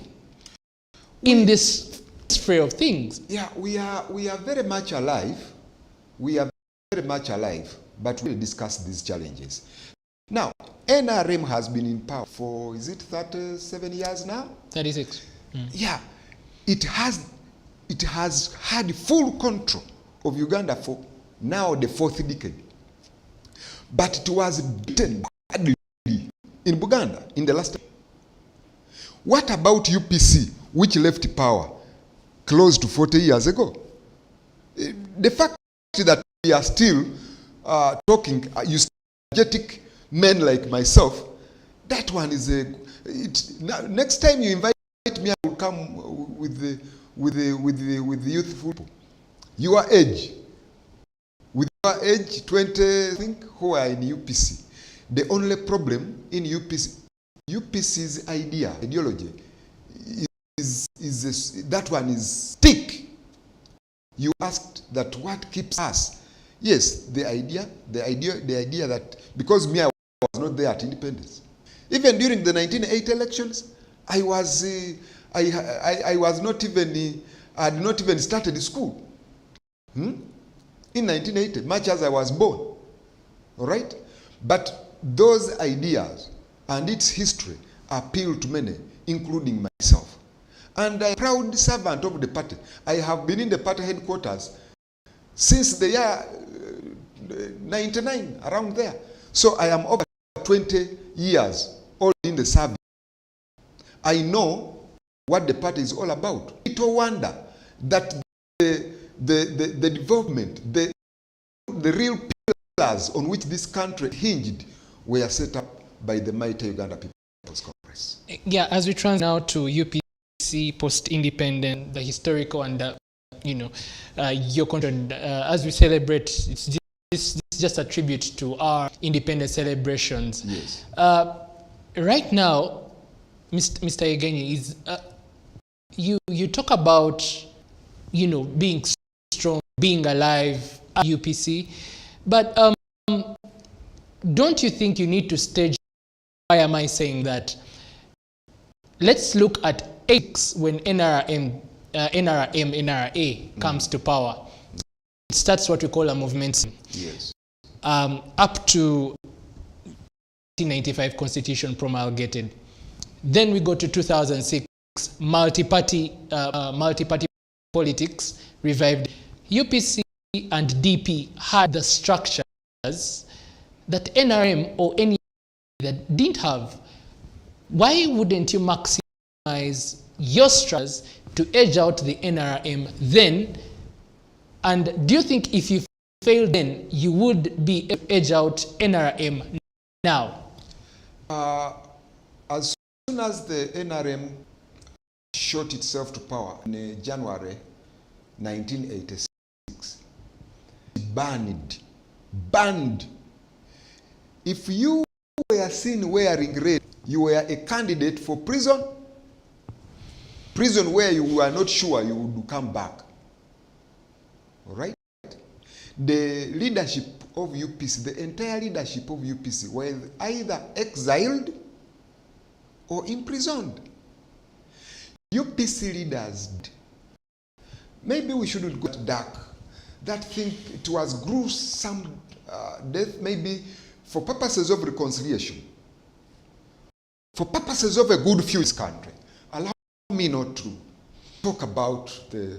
in this fray of things? Yeah, we are very much alive. We are very much alive, but we'll discuss these challenges. Now, NRM has been in power for, is it 37 years now? 36. Yeah, it has had full control of Uganda for now the 4th decade. But it was beaten badly in Buganda in the last. What about UPC, which left power close to 40 years ago? The fact that we are still talking, energetic men like myself, that one is next time you invite me, I will come with the youthful people. Your age, with your age, 20, I think, who are in UPC. The only problem in UPC's ideology is that one is thick. You asked that what keeps us. Yes, the idea that, because me, I was not there at independence. Even during the 1980 elections, I had not even started school. In 1980, much as I was born. All right? But those ideas and its history appeal to many, including myself. And I'm a proud servant of the party. I have been in the party headquarters since the year 99, around there. So I am over 20 years old in the service. I know what the party is all about. Little wonder that the development, the real pillars on which this country hinged were set up by the mighty Uganda Peoples Congress. Yeah, as we transition now to UPC post-independent, the historical and your content, as we celebrate, this is just a tribute to our independence celebrations. Yes. Right now, Mr. Egenyi, is you talk about being strong, being alive at UPC, but don't you think you need to stage? Why am I saying that? Let's look at X when NRA comes to power. It starts what we call a movement. Yes. Up to 1995 Constitution promulgated. Then we go to 2006, multi-party politics revived. UPC and DP had the structures that NRM or any that didn't have. Why wouldn't you maximize your structures to edge out the NRM then? And do you think if you failed then, you would be able to edge out NRM now? As soon as the NRM shot itself to power in January 1986, banned. If you were seen wearing red, you were a candidate for prison where you were not sure you would come back. All right? The leadership of UPC, the entire leadership of UPC, were either exiled or imprisoned. UPC leaders, maybe we shouldn't go dark. That thing, it was gruesome death, maybe for purposes of reconciliation, for purposes of a good future country. Allow me not to talk about the.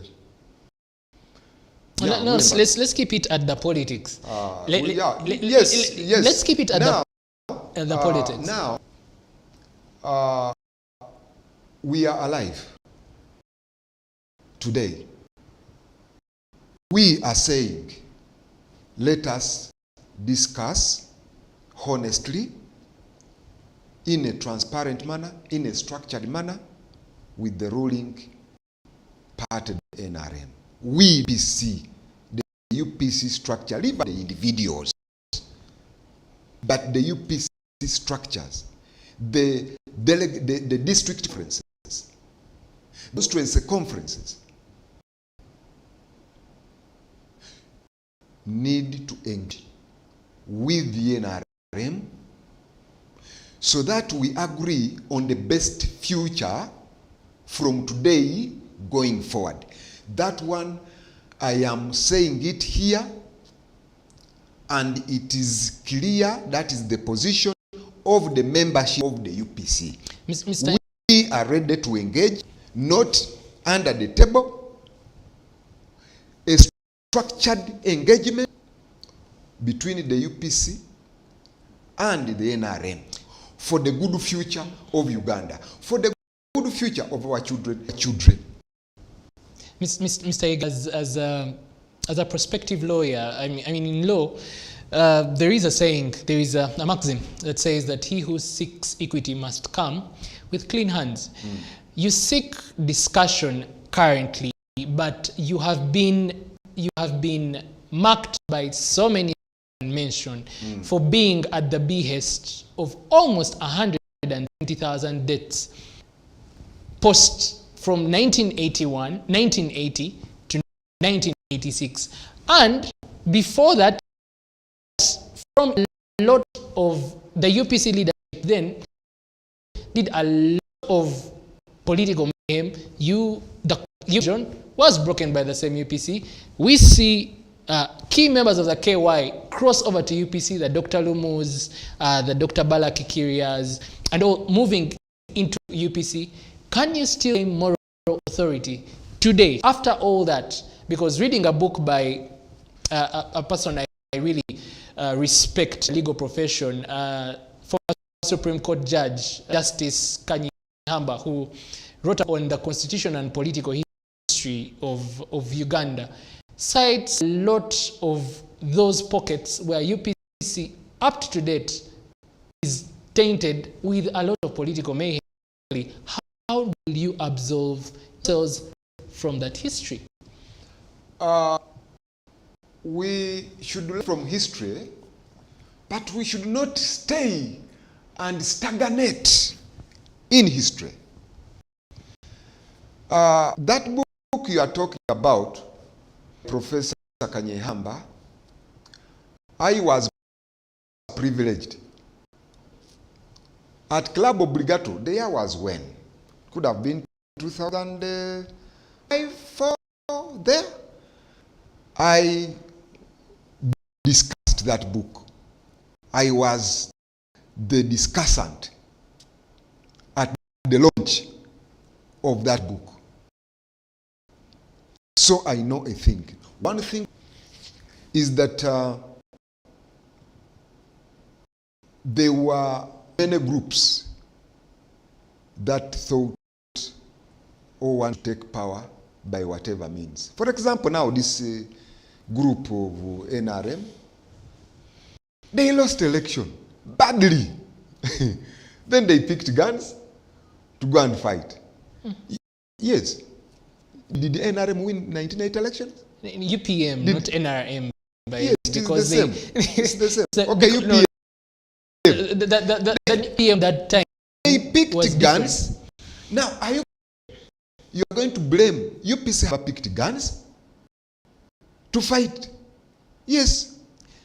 Let's keep it at the politics. Yes. Let's keep it at the politics. Now, we are alive today. We are saying, let us discuss honestly, in a transparent manner, in a structured manner, with the ruling party, the NRM. We UPC, the UPC structure, leave the individuals, but the UPC structures the district conferences, constituency conferences need to engage with the NRM so that we agree on the best future from today going forward. That one, I am saying it here, and it is clear that is the position of the membership of the UPC. Mr. We are ready to engage, not under the table, a structured engagement between the UPC and the NRM for the good future of Uganda, for the good future of our children. Mr. Ega, as a prospective lawyer, I mean in law, there is a saying, there is a maxim that says that he who seeks equity must come with clean hands. You seek discussion currently, but you have been marked by so many mentioned for being at the behest of almost 120,000 deaths from 1980 to 1986, and before that, from a lot of the UPC leadership then did a lot of political mayhem. The union was broken by the same UPC. We see key members of the KY cross over to UPC, the Dr. Lumus, the Dr. Bala Kikirias, and all moving into UPC. Can you still claim moral authority today after all that? Because reading a book by a person I really respect, legal profession, former Supreme Court Judge Justice Kanyihamba, who wrote on the constitution and political history of Uganda, cites a lot of those pockets where UPC up to date is tainted with a lot of political mayhem. How will you absolve yourselves from that history? We should learn from history, but we should not stay and stagnate in history. That book you are talking about, Professor Kanyihamba, I was privileged. At Club Obligato, the year was when? Could have been 2005, 4 there. I discussed that book. I was the discussant at the launch of that book. So I know a thing. One thing is that there were many groups that thought or want to take power by whatever means. For example, now this group of NRM, they lost election badly. Then they picked guns to go and fight. Yes. Did the NRM win 1980 elections? UPM, not NRM. Yes, because it's the same. So, okay, UPM. No, the UPM that time. They picked guns. Different. Now, you're going to blame UPC have picked guns to fight? Yes.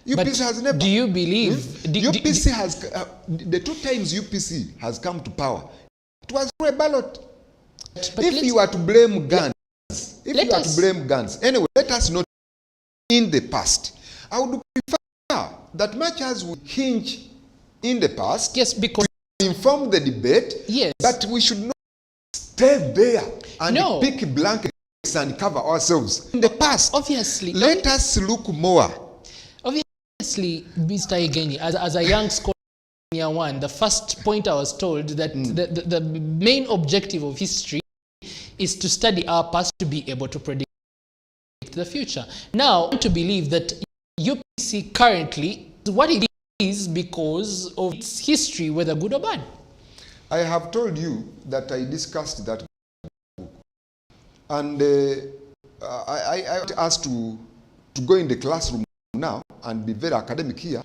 UPC has never. Do you believe? UPC has, the 2 times UPC has come to power, it was through a ballot. But if you are to blame guns, anyway, let us not in the past. I would prefer that much as we hinge in the past, yes, because to inform the debate, yes, but we should not stay there and pick blankets and cover ourselves in the past. Obviously. Let us look more. Obviously, Mr. Igenyi, as a young scholar in year 1, the first point I was told that the main objective of history is to study our past to be able to predict the future. Now, I want to believe that UPC currently is what it is because of its history, whether good or bad. I have told you that I discussed that book. And I asked to go in the classroom now and be very academic here.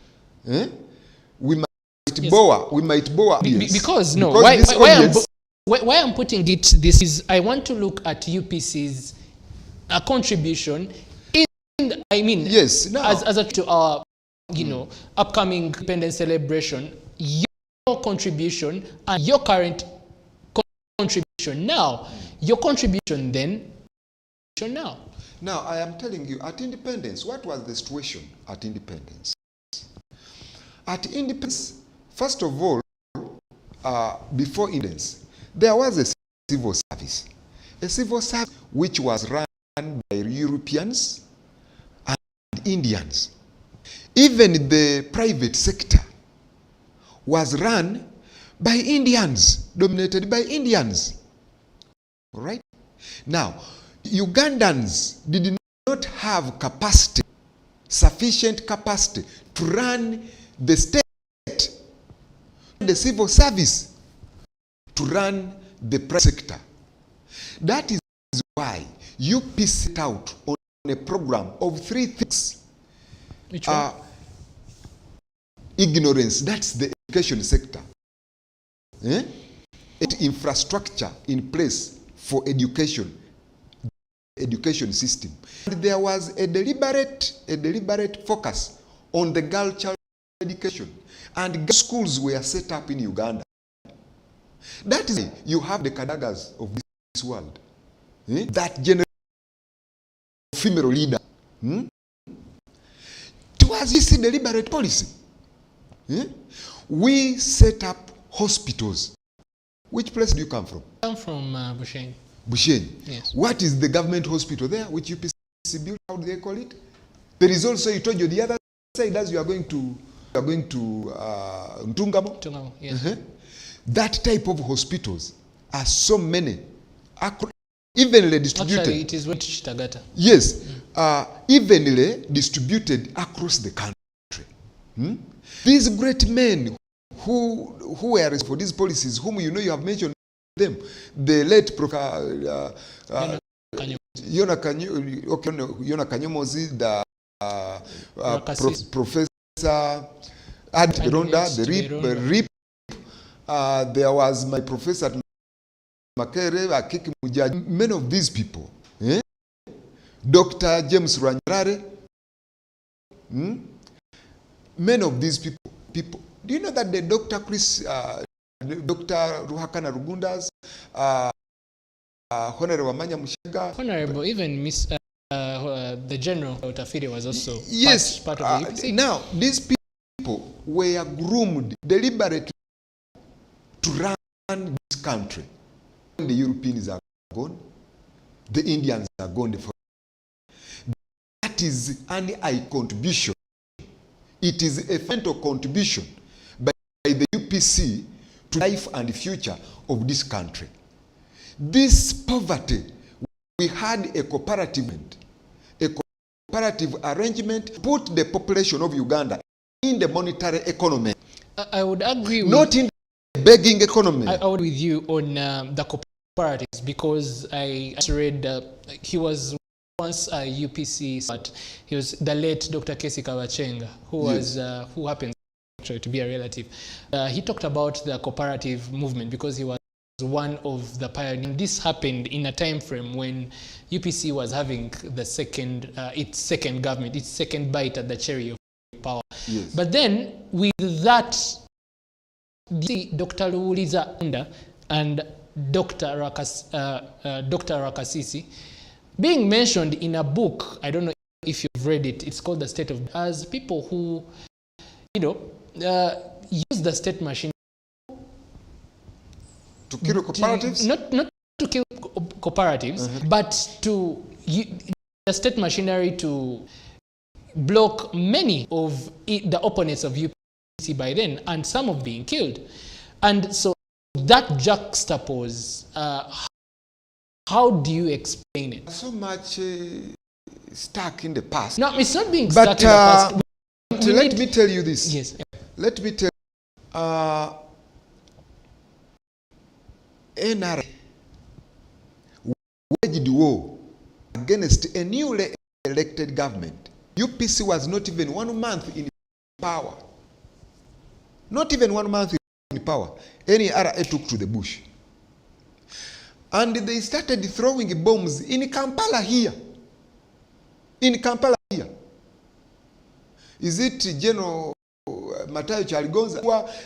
We must we might bore because no, because why I'm putting it this is I want to look at UPC's contribution in as a to our upcoming independence celebration, your contribution and your current contribution now, your contribution then now. Now I am telling you, at independence, what was the situation at independence? At independence, first of all, before independence, there was a civil service which was run by Europeans and Indians. Even the private sector was run by Indians, dominated by Indians. All right? Now, Ugandans did not have sufficient capacity to run the state, the civil service, to run the private sector. That is why UP set out on a program of 3 things. Which one? Ignorance, that's the education sector. Infrastructure in place for education system. And there was a deliberate focus on the girl child education. And girl schools were set up in Uganda. That is why you have the Kadagas of this world. That generation of female leader. Towards this deliberate policy. We set up hospitals. Which place do you come from? I come from Bushenyi. Bushenyi. Yes. What is the government hospital there, which UPC built? How do they call it? There is also, you told you the other side, as you are going to Ntungamo. Ntungamo, yes. That type of hospitals are so many, evenly distributed. Actually, it is Tagata. Yes, evenly distributed across the country. These great men who were responsible for these policies, whom you have mentioned them, the late Yona Kanyomozi, the Professor Ad Ronda, the RIP. There was my professor Makere, Akiki Mujaji, many of these people. Dr. James Ranyarare. Many of these people. Do you know that the Dr. Dr. Ruhakana Rugundas, Honorable Wamanya Mushega, Honorable, even Miss the General Otafiri was also part of the UPC. Now, these people were groomed deliberately to run this country. The Europeans are gone, the Indians are gone. That is an contribution. It is a fundamental contribution by the UPC to life and future of this country. This poverty, we had a cooperative arrangement, put the population of Uganda in the monetary economy. I would agree with... Not in the begging economy. I would with you on the cooperatives, because I read he was once a UPC, but he was the late Dr. Kesi Kawachenga, who was who happens actually to be a relative. He talked about the cooperative movement because he was one of the pioneers. This happened in a time frame when UPC was having the its second government, its second bite at the cherry of power. Yes. But then with that, Dr. Luuliza Unda and Dr. Rakasisi being mentioned in a book, I don't know if you've read it, it's called The State of, as people who, use the state machine to kill cooperatives? Not to kill cooperatives, but to the state machinery to block many of the opponents of UPC by then, and some of being killed. And so that juxtapose, how do you explain it? So much stuck in the past. No, it's not being stuck in the past. Let me tell you this. Yes. Let me tell you. NRA waged war against a newly elected government. UPC was not even 1 month in power. not even 1 month in power, NRA took to the bush. And they started throwing bombs in Kampala here. In Kampala here. Is it General Matayo Chaligonza?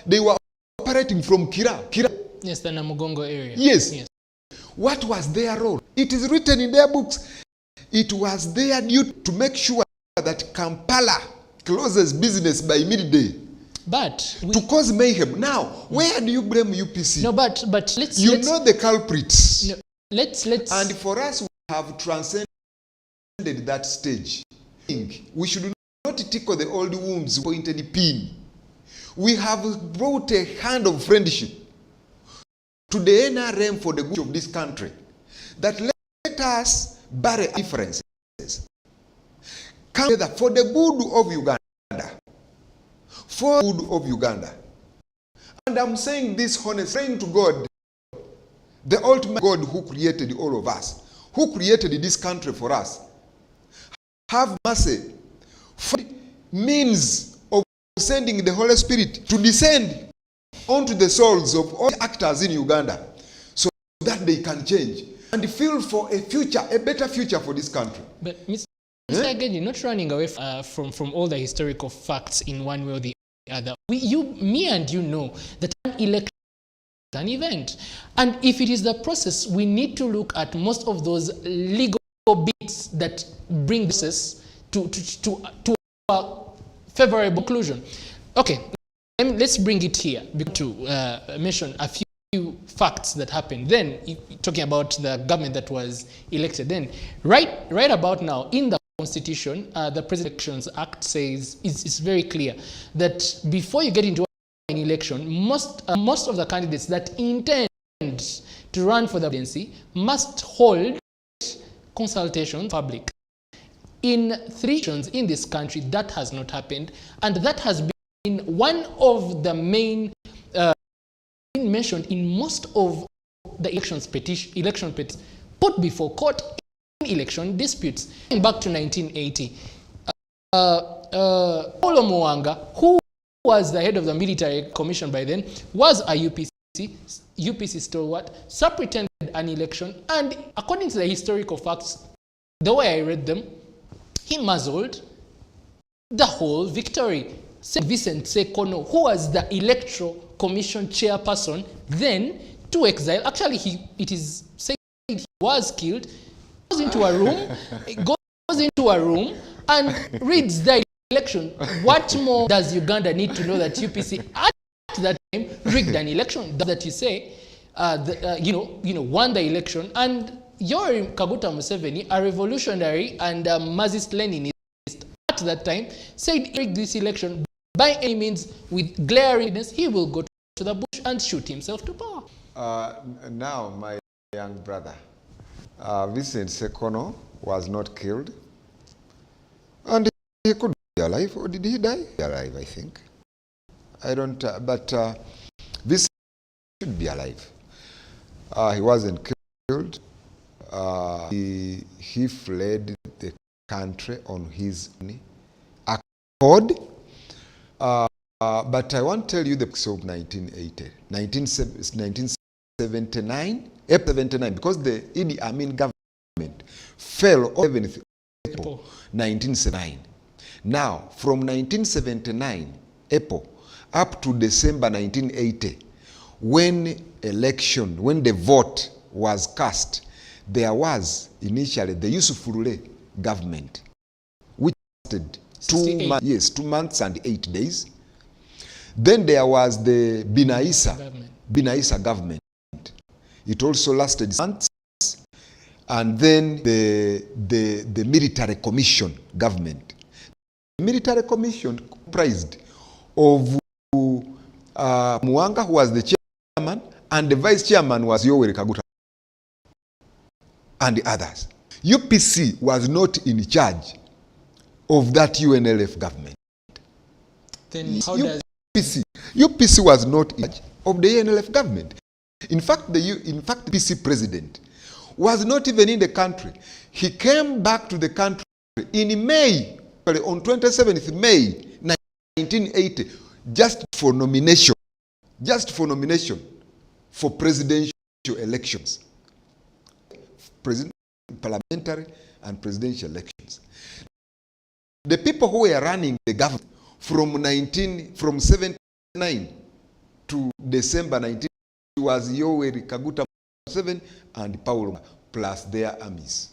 They were operating from Kira. Yes, the Namugongo area. Yes. What was their role? It is written in their books. It was their duty to make sure that Kampala closes business by midday. But to cause mayhem. Now, where do you blame UPC? No, but let's know the culprits. No, let's and for us, we have transcended that stage. We should not tickle the old wounds, pointed pin. We have brought a hand of friendship to the NRM for the good of this country. That let us bury differences. Come together for the good of Uganda. For the good of Uganda. And I'm saying this honestly, praying to God, the ultimate God who created all of us, who created this country for us. Have mercy for means of sending the Holy Spirit to descend onto the souls of all actors in Uganda so that they can change and feel for a future, a better future for this country. But Mr. Again, you're not running away from all the historical facts in one way or the other. Me and you know that an election is an event. And if it is the process, we need to look at most of those legal bits that bring this to a favorable conclusion. Okay, let's bring it here to mention a few facts that happened. Then, talking about the government that was elected, then right about now in the Constitution, the Presidential Elections Act says it's very clear that before you get into an election, most of the candidates that intend to run for the presidency must hold consultation public. In 3 elections in this country, that has not happened, and that has been one of the main mentioned in most of the election petitions put before court in election disputes. Back to 1980, Paulo Muwanga, who was the head of the military commission by then, was a UPC stalwart, superintended an election, and according to the historical facts, the way I read them, he muzzled the whole victory. Vincent Sekono, who was the electoral commission chairperson, then to exile. Actually, it is said he was killed. Goes into a room and reads the election. What more does Uganda need to know that UPC at that time rigged an election? That you say, won the election, and Yoweri Kaguta Museveni, a revolutionary and a Marxist-Leninist at that time, said he rigged this election by any means. With glaring evidence, he will go to the bush and shoot himself to power. Now, my young brother, Vincent Sekono was not killed, and he could be alive, or did he die? Alive, I think. I don't, but Vincent should be alive. He wasn't killed. He fled the country on his own accord. But I want to tell you the case of 1979, April 79, because the Idi Amin government fell on 7th April 1979. Now, from 1979, April, up to December 1980, when the vote was cast, there was initially the Yusuf Furule government, which lasted 2 months and 8 days. Then there was the Binaisa government. It also lasted months. And then the military commission government. The military commission comprised of Muwanga, who was the chairman, and the vice chairman was Yoweri Kaguta, and the others. UPC was not in charge of that UNLF government. Then how does UPC was not in charge of the UNLF government. In fact, the UPC president was not even in the country. He came back to the country in May, on 27th May 1980. just for nomination for presidential elections, parliamentary and presidential elections. The people who were running the government from 79 to December 19 was Yoweri Kaguta Museveni and Paulo plus their armies.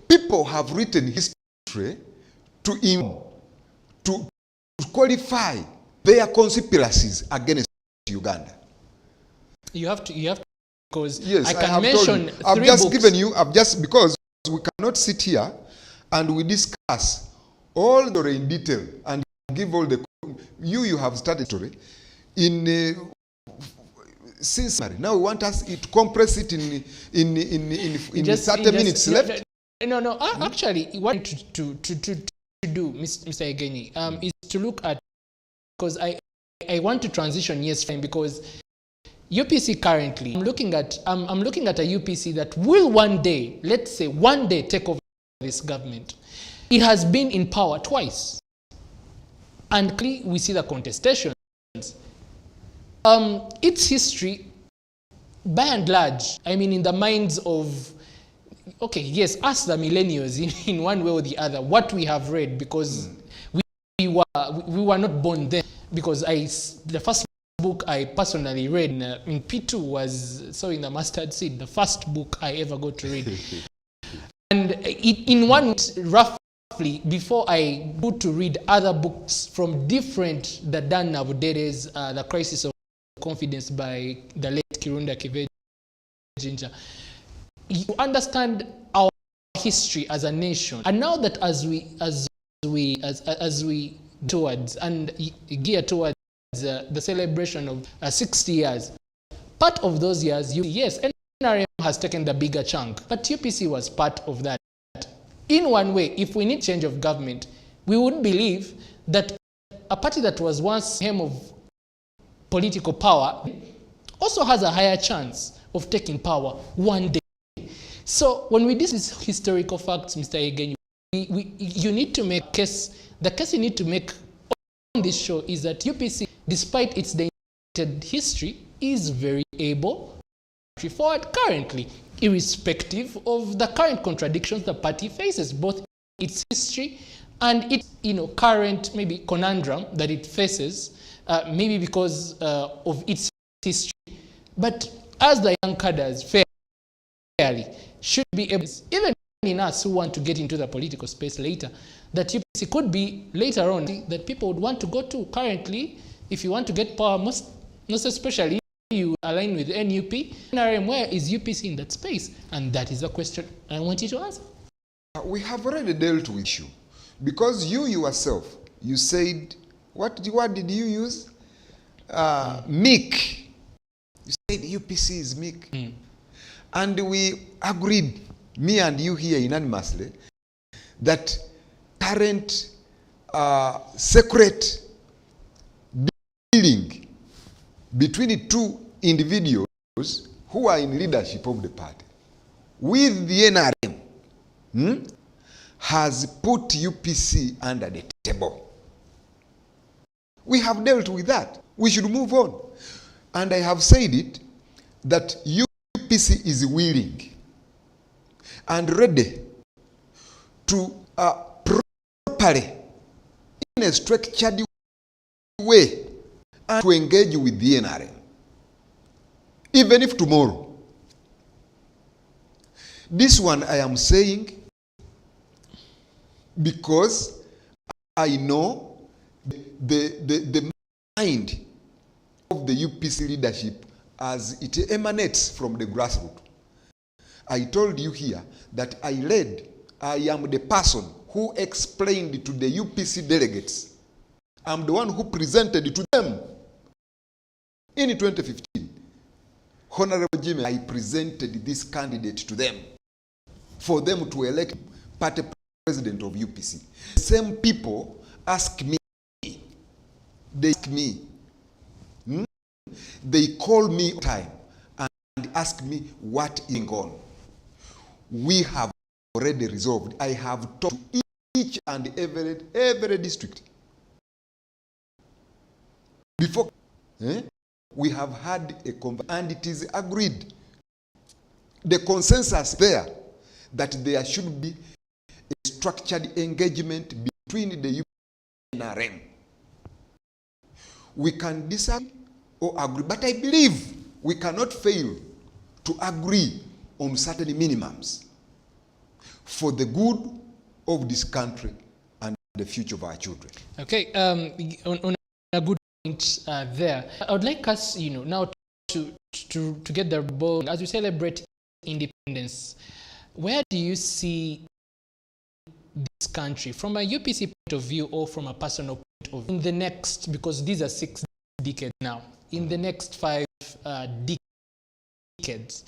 People have written history to qualify their conspiracies against Uganda. You have to, because yes, I can mention I've three just books. given you, because we cannot sit here and we discuss all the in detail and give all the, you have started story in since now we want us to compress it in 30 minutes left. No. Actually, what to do, Mr. Egeni, is to look at, because I want to transition, yes, fine, because UPC currently, I'm looking at a UPC that will one day, let's say one day, take over this government. It has been in power twice, and clearly we see the contestations. Its history, by and large, I mean, in the minds of, okay, yes, us the millennials, in one way or the other, what we have read, because we were not born then, because the first book I personally read in P2 was Sowing the Mustard Seed, the first book I ever got to read. And in one, roughly, before I go to read other books from different, the Dan Nabudere's The Crisis of Confidence by the late Kirunda Kiveji, you understand our history as a nation. And now that as we towards and gear towards the celebration of 60 years, part of those years, yes, NRM has taken the bigger chunk, but UPC was part of that. In one way, if we need change of government, we would believe that a party that was once hem of political power also has a higher chance of taking power one day. So when we discuss historical facts, Mr. Egeni, you need to make case. The case you need to make on this show is that UPC, despite its dated history, is very able to forward currently, irrespective of the current contradictions the party faces, both its history and its current maybe conundrum that it faces, maybe because of its history. But as the young cadres fairly should be able, even in us who want to get into the political space later, that UPC could be later on that people would want to go to. Currently, if you want to get power, most especially you align with NUP, NRM, where is UPC in that space? And that is the question I want you to answer. We have already dealt with issue, because you yourself, you said, what did you use? Meek. You said UPC is meek. And we agreed, me and you here unanimously, that current secret dealing between the two individuals who are in leadership of the party with the NRM has put UPC under the table. We have dealt with that. We should move on. And I have said it, that UPC is willing and ready to properly, in a structured way, and to engage with the NRM. Even if tomorrow. This one I am saying because I know the mind of the UPC leadership as it emanates from the grassroots. I told you here that I am the person who explained to the UPC delegates. I'm the one who presented to them. In 2015, Honorable Jimmy, I presented this candidate to them for them to elect party president of UPC. The same people ask me, they call me time and ask me what is going on. We have already resolved. I have talked to each and every district before we have had a conversation and it is agreed. The consensus there that there should be a structured engagement between the UP and NRM. We can disagree or agree, but I believe we cannot fail to agree on certain minimums for the good of this country and the future of our children. Okay, on a good point there, I would like us, now to get the ball as we celebrate independence. Where do you see this country from a UPC point of view or from a personal point of view in the next, because these are 6 decades now, in the next 5 decades?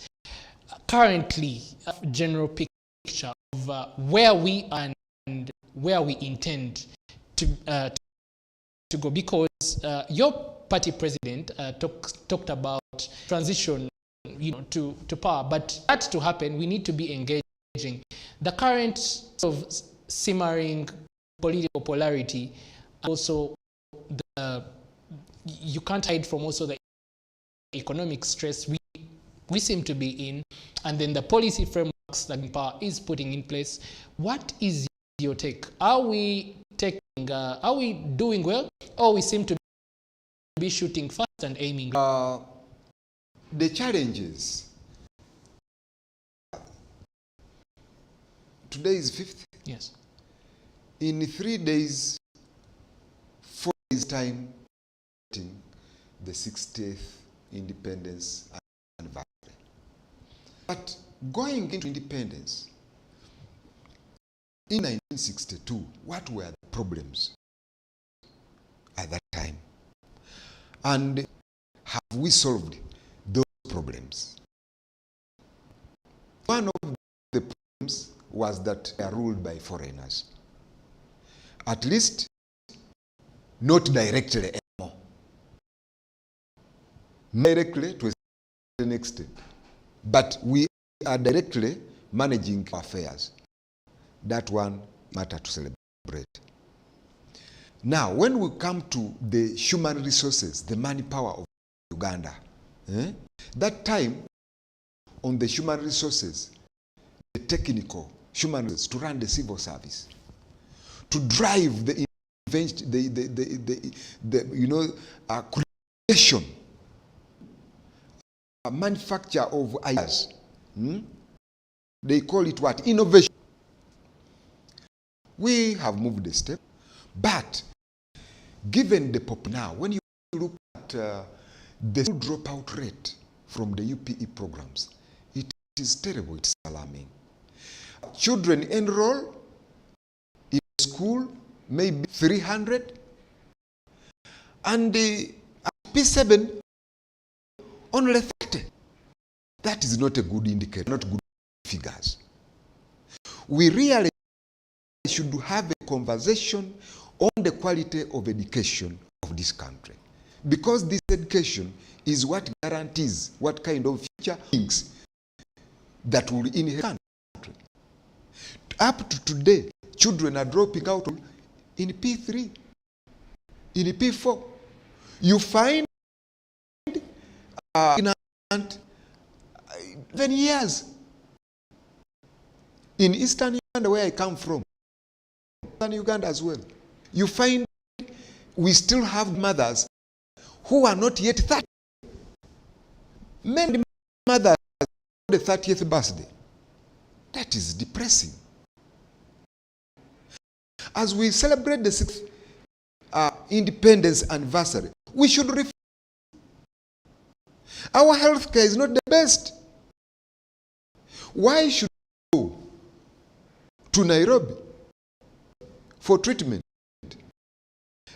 Currently, a general picture of where we are and where we intend to go, because your party president talked about transition, to power, but that to happen, we need to be engaging. The current sort of simmering political polarity, also you can't hide from also the economic stress we seem to be in, and then the policy frameworks that power is putting in place. What is your take? Are we doing well, or we seem to be shooting fast and aiming? The challenges. Today is 5th. Yes. In 3 days, 4 days time, the 60th independence anniversary. But going into independence, in 1962, what were the problems at that time? And have we solved those problems? One of the problems was that they are ruled by foreigners. At least not directly anymore. Directly to a certain extent. But we are directly managing affairs. That one matter to celebrate. Now, when we come to the human resources, the manpower of Uganda, that time on the human resources, the technical human resources to run the civil service, to drive the creation, manufacture of ideas. They call it what? Innovation. We have moved a step, but given the pop now, when you look at the dropout rate from the UPE programs, it is terrible, it's alarming. Children enroll in school, maybe 300, and at P7, only 30. That is not a good indicator, not good figures. We really should have a conversation on the quality of education of this country, because this education is what guarantees what kind of future things that will inherit the country. Up to today, children are dropping out in P3, in P4. You find in 10 years in Eastern Uganda, where I come from, Eastern Uganda as well, you find we still have mothers who are not yet 30. Many mothers the 30th birthday. That is depressing. As we celebrate the 6th independence anniversary, we should reflect. Our health care is not the best. Why should we go to Nairobi for treatment?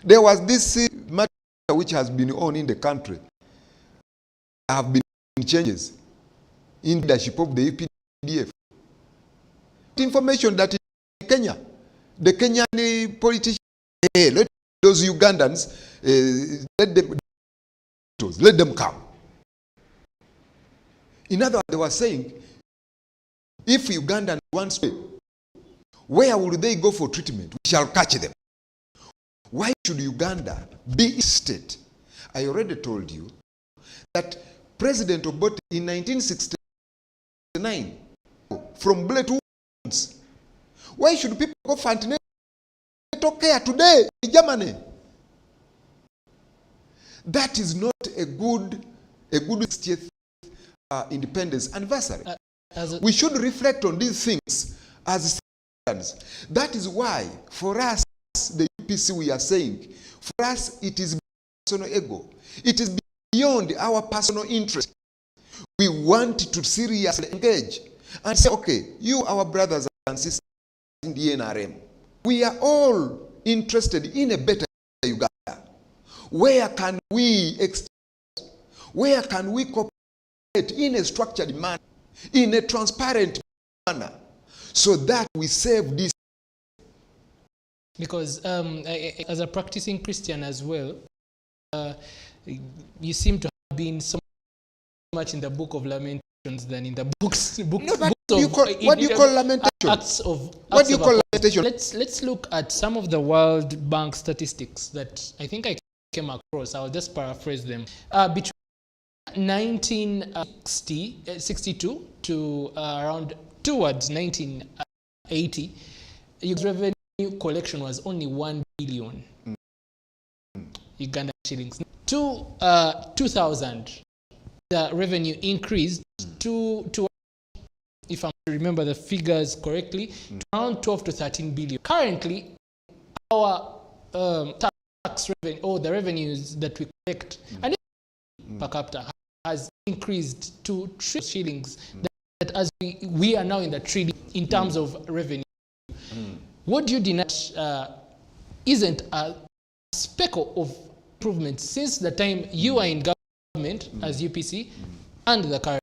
There was this matter which has been on in the country. There have been changes in leadership of the UPDF. Information that in Kenya, the Kenyan politicians, let those Ugandans, let them come. In other words, they were saying, if Ugandans want to, where will they go for treatment? We shall catch them. Why should Uganda be a state I already told you that President Obote in 1969 from bullet wounds. Why should people go for antenatal care today in Germany? That is not a good 60th independence anniversary. We should reflect on these things as citizens. That is why, for us, the UPC, we are saying, for us, it is personal ego. It is beyond our personal interest. We want to seriously engage and say, okay, you, our brothers and sisters in the NRM, we are all interested in a better Uganda. Where can we cooperate in a structured manner, in a transparent manner, so that we save this? Because as a practicing Christian as well, you seem to have been so much in the book of Lamentations than in the books no, but what do you call lamentation? What do you call lamentation? Let's look at some of the World Bank statistics that I think I came across. I'll just paraphrase them. Between 1962 to around towards 1980, revenue collection was only 1 billion Uganda shillings. To 2000, the revenue increased to if I remember the figures correctly, to around 12 to 13 billion. Currently, our tax revenue, or the revenues that we collect, and per capita has increased to shillings. That as we are now in the trillion in terms of revenue. What do you deny isn't a speckle of improvement since the time you are in government as UPC and the current?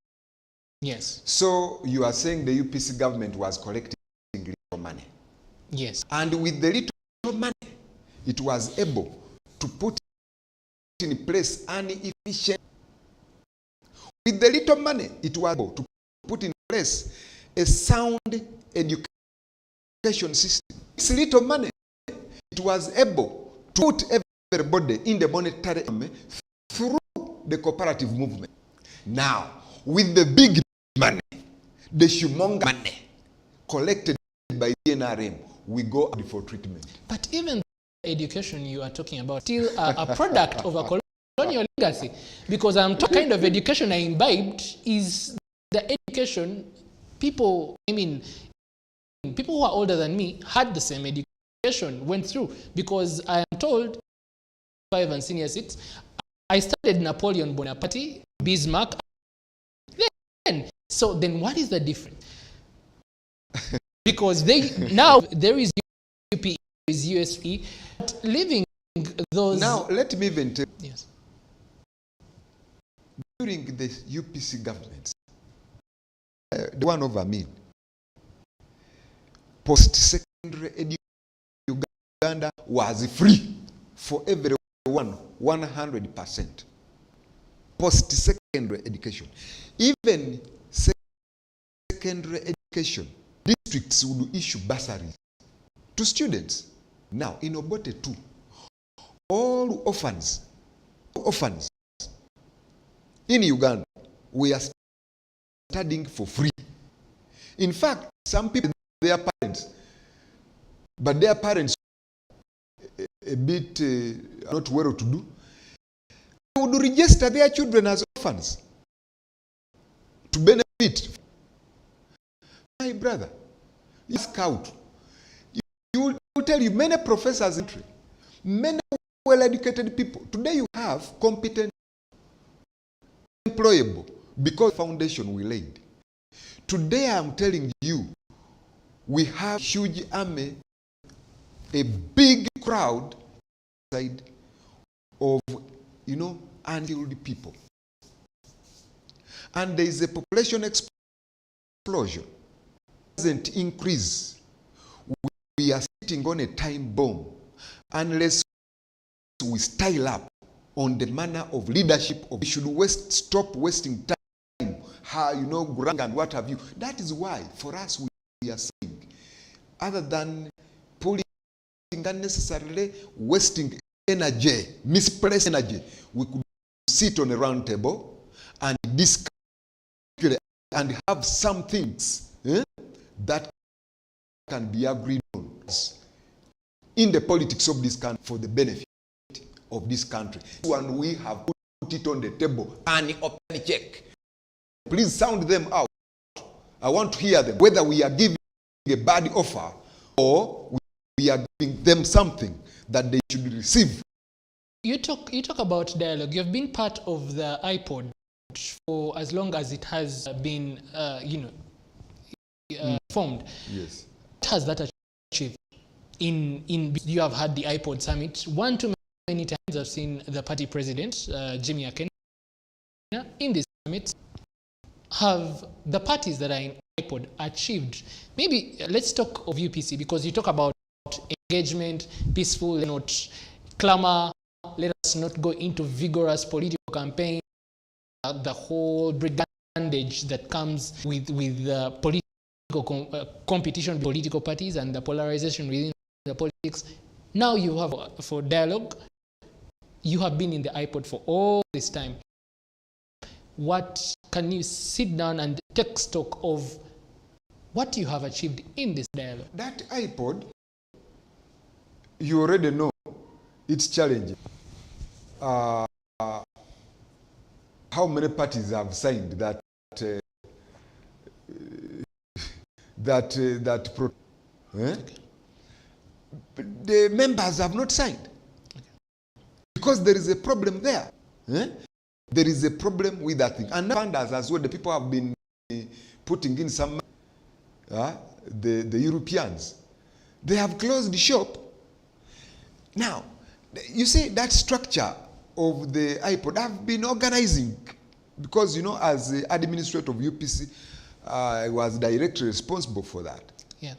Yes. So you are saying the UPC government was collecting little money? Yes. And with the little money, it was able to put in place an efficient. With the little money, it was able to put in place a sound education system. This little money, it was able to put everybody in the monetary economy through the cooperative movement. Now, with the big money, the humongous money collected by the NRM, we go for treatment. But even the education you are talking about still a product of a colonial legacy, because the kind of education I imbibed is the education people who are older than me had the same education, went through, because I am told 5 and senior 6, I studied Napoleon Bonaparte, Bismarck. So then what is the difference? Because now there is UP, there is USP, but living those. Now let me even tell you. Yes. During the UPC governments, the one over me, post-secondary education in Uganda was free for everyone, 100%. Post-secondary education. Even secondary education, districts would issue bursaries to students. Now, in Obote too, all orphans in Uganda, we are studying for free. In fact, some people, their parents, but their parents a bit not well to do, they would register their children as orphans to benefit. My brother, you ask out. You will tell you many professors, many well-educated people. Today you have competent, employable, because the foundation we laid. Today I'm telling you, we have a huge army, a big crowd side of, unskilled people. And there is a population explosion. It doesn't increase. We are sitting on a time bomb unless we style up on the manner of leadership. We should stop wasting time, grang and what have you. That is why, for us, we are saying, other than pulling unnecessarily, wasting energy, misplaced energy, we could sit on a round table and discuss and have some things that can be agreed on in the politics of this country for the benefit of this country. When we have put it on the table and open check, please sound them out. I want to hear them, whether we are giving a bad offer or we are giving them something that they should receive. You talk about dialogue. You've been part of the iPod for as long as it has been, formed. Yes. What has that achieved? You have had the iPod summit. One too many times I've seen the party president, Jimmy Akenya, in this summit. Have the parties that are in iPod achieved? Maybe let's talk of UPC, because you talk about engagement, peaceful, not clamor. Let us not go into vigorous political campaign. The whole brigandage that comes with political competition, political parties, and the polarization within the politics. Now you have for dialogue. You have been in the iPod for all this time. What can you sit down and take stock of what you have achieved in this dialogue? That iPod, you already know it's challenging. How many parties have signed that the members have not signed, because there is a problem there. There is a problem with that thing, and funders as well. The people have been putting in some the Europeans, they have closed the shop. Now you see that structure of the iPod, I've been organizing, because as the administrator of UPC, I was directly responsible for that. Yeah.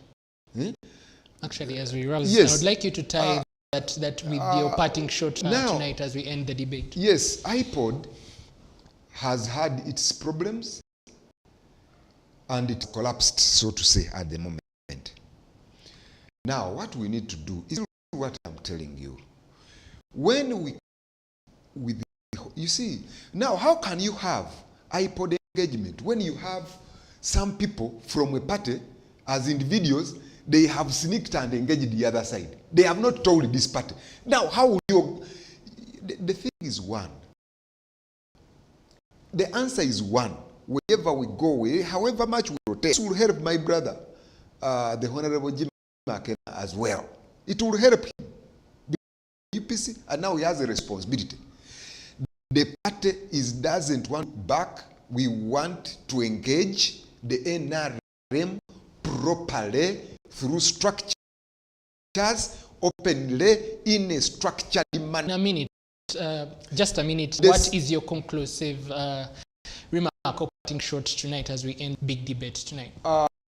Actually, as we rouse, yes. I would like you to tie that with your parting shot now, tonight as we end the debate. Yes, iPod has had its problems and it collapsed, so to say, at the moment. Now, what we need to do is what I'm telling you. When you see, now how can you have iPod engagement when you have some people from a party as individuals, they have sneaked and engaged the other side. They have not told this party. Now, how will you... The thing is one. The answer is one. Wherever we go, however much we rotate, this will help my brother, the Honorable Jim Akenya, as well. It will help him. UPC, and now he has a responsibility. The party doesn't want back. We want to engage the NRM properly through structures, openly, in a structured manner. In a minute, just a minute. What is your conclusive remark or parting shot tonight as we end big debate tonight?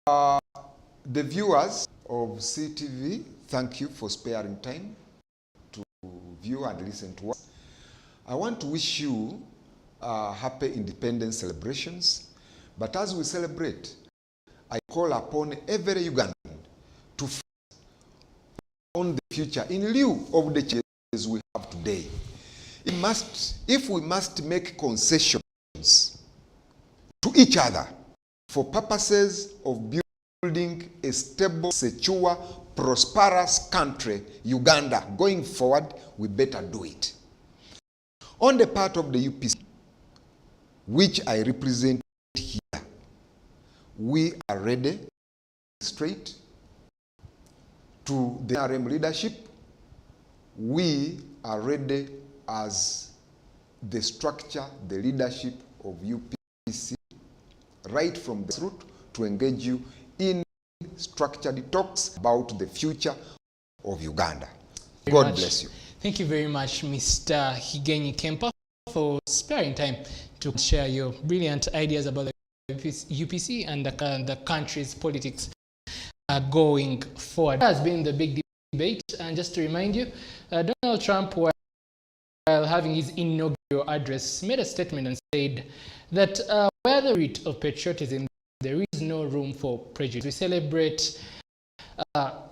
The viewers of Seetv, thank you for sparing time to view and listen to us. I want to wish you happy independence celebrations. But as we celebrate, I call upon every Ugandan to focus on the future in lieu of the changes we have today. If we must make concessions to each other for purposes of building a stable, secure, prosperous country, Uganda, going forward, we better do it. On the part of the UPC, which I represent here, we are ready straight to the NRM leadership. We are ready as the structure, the leadership of UPC, right from the root, to engage you in structured talks about the future of Uganda. God bless you. Thank you very much, Mr. Higenyi Kempa, for sparing time to share your brilliant ideas about the UPC and the country's politics going forward. That has been the big debate. And just to remind you, Donald Trump, while having his inaugural address, made a statement and said that where the root of patriotism, there is no room for prejudice. We celebrate our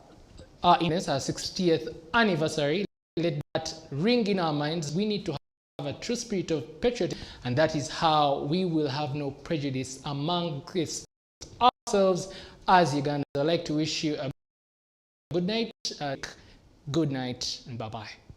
60th anniversary let that ring in our minds. We need to have a true spirit of patriotism, and that is how we will have no prejudice among ourselves as Ugandans. I'd like to wish you a good night, and bye-bye.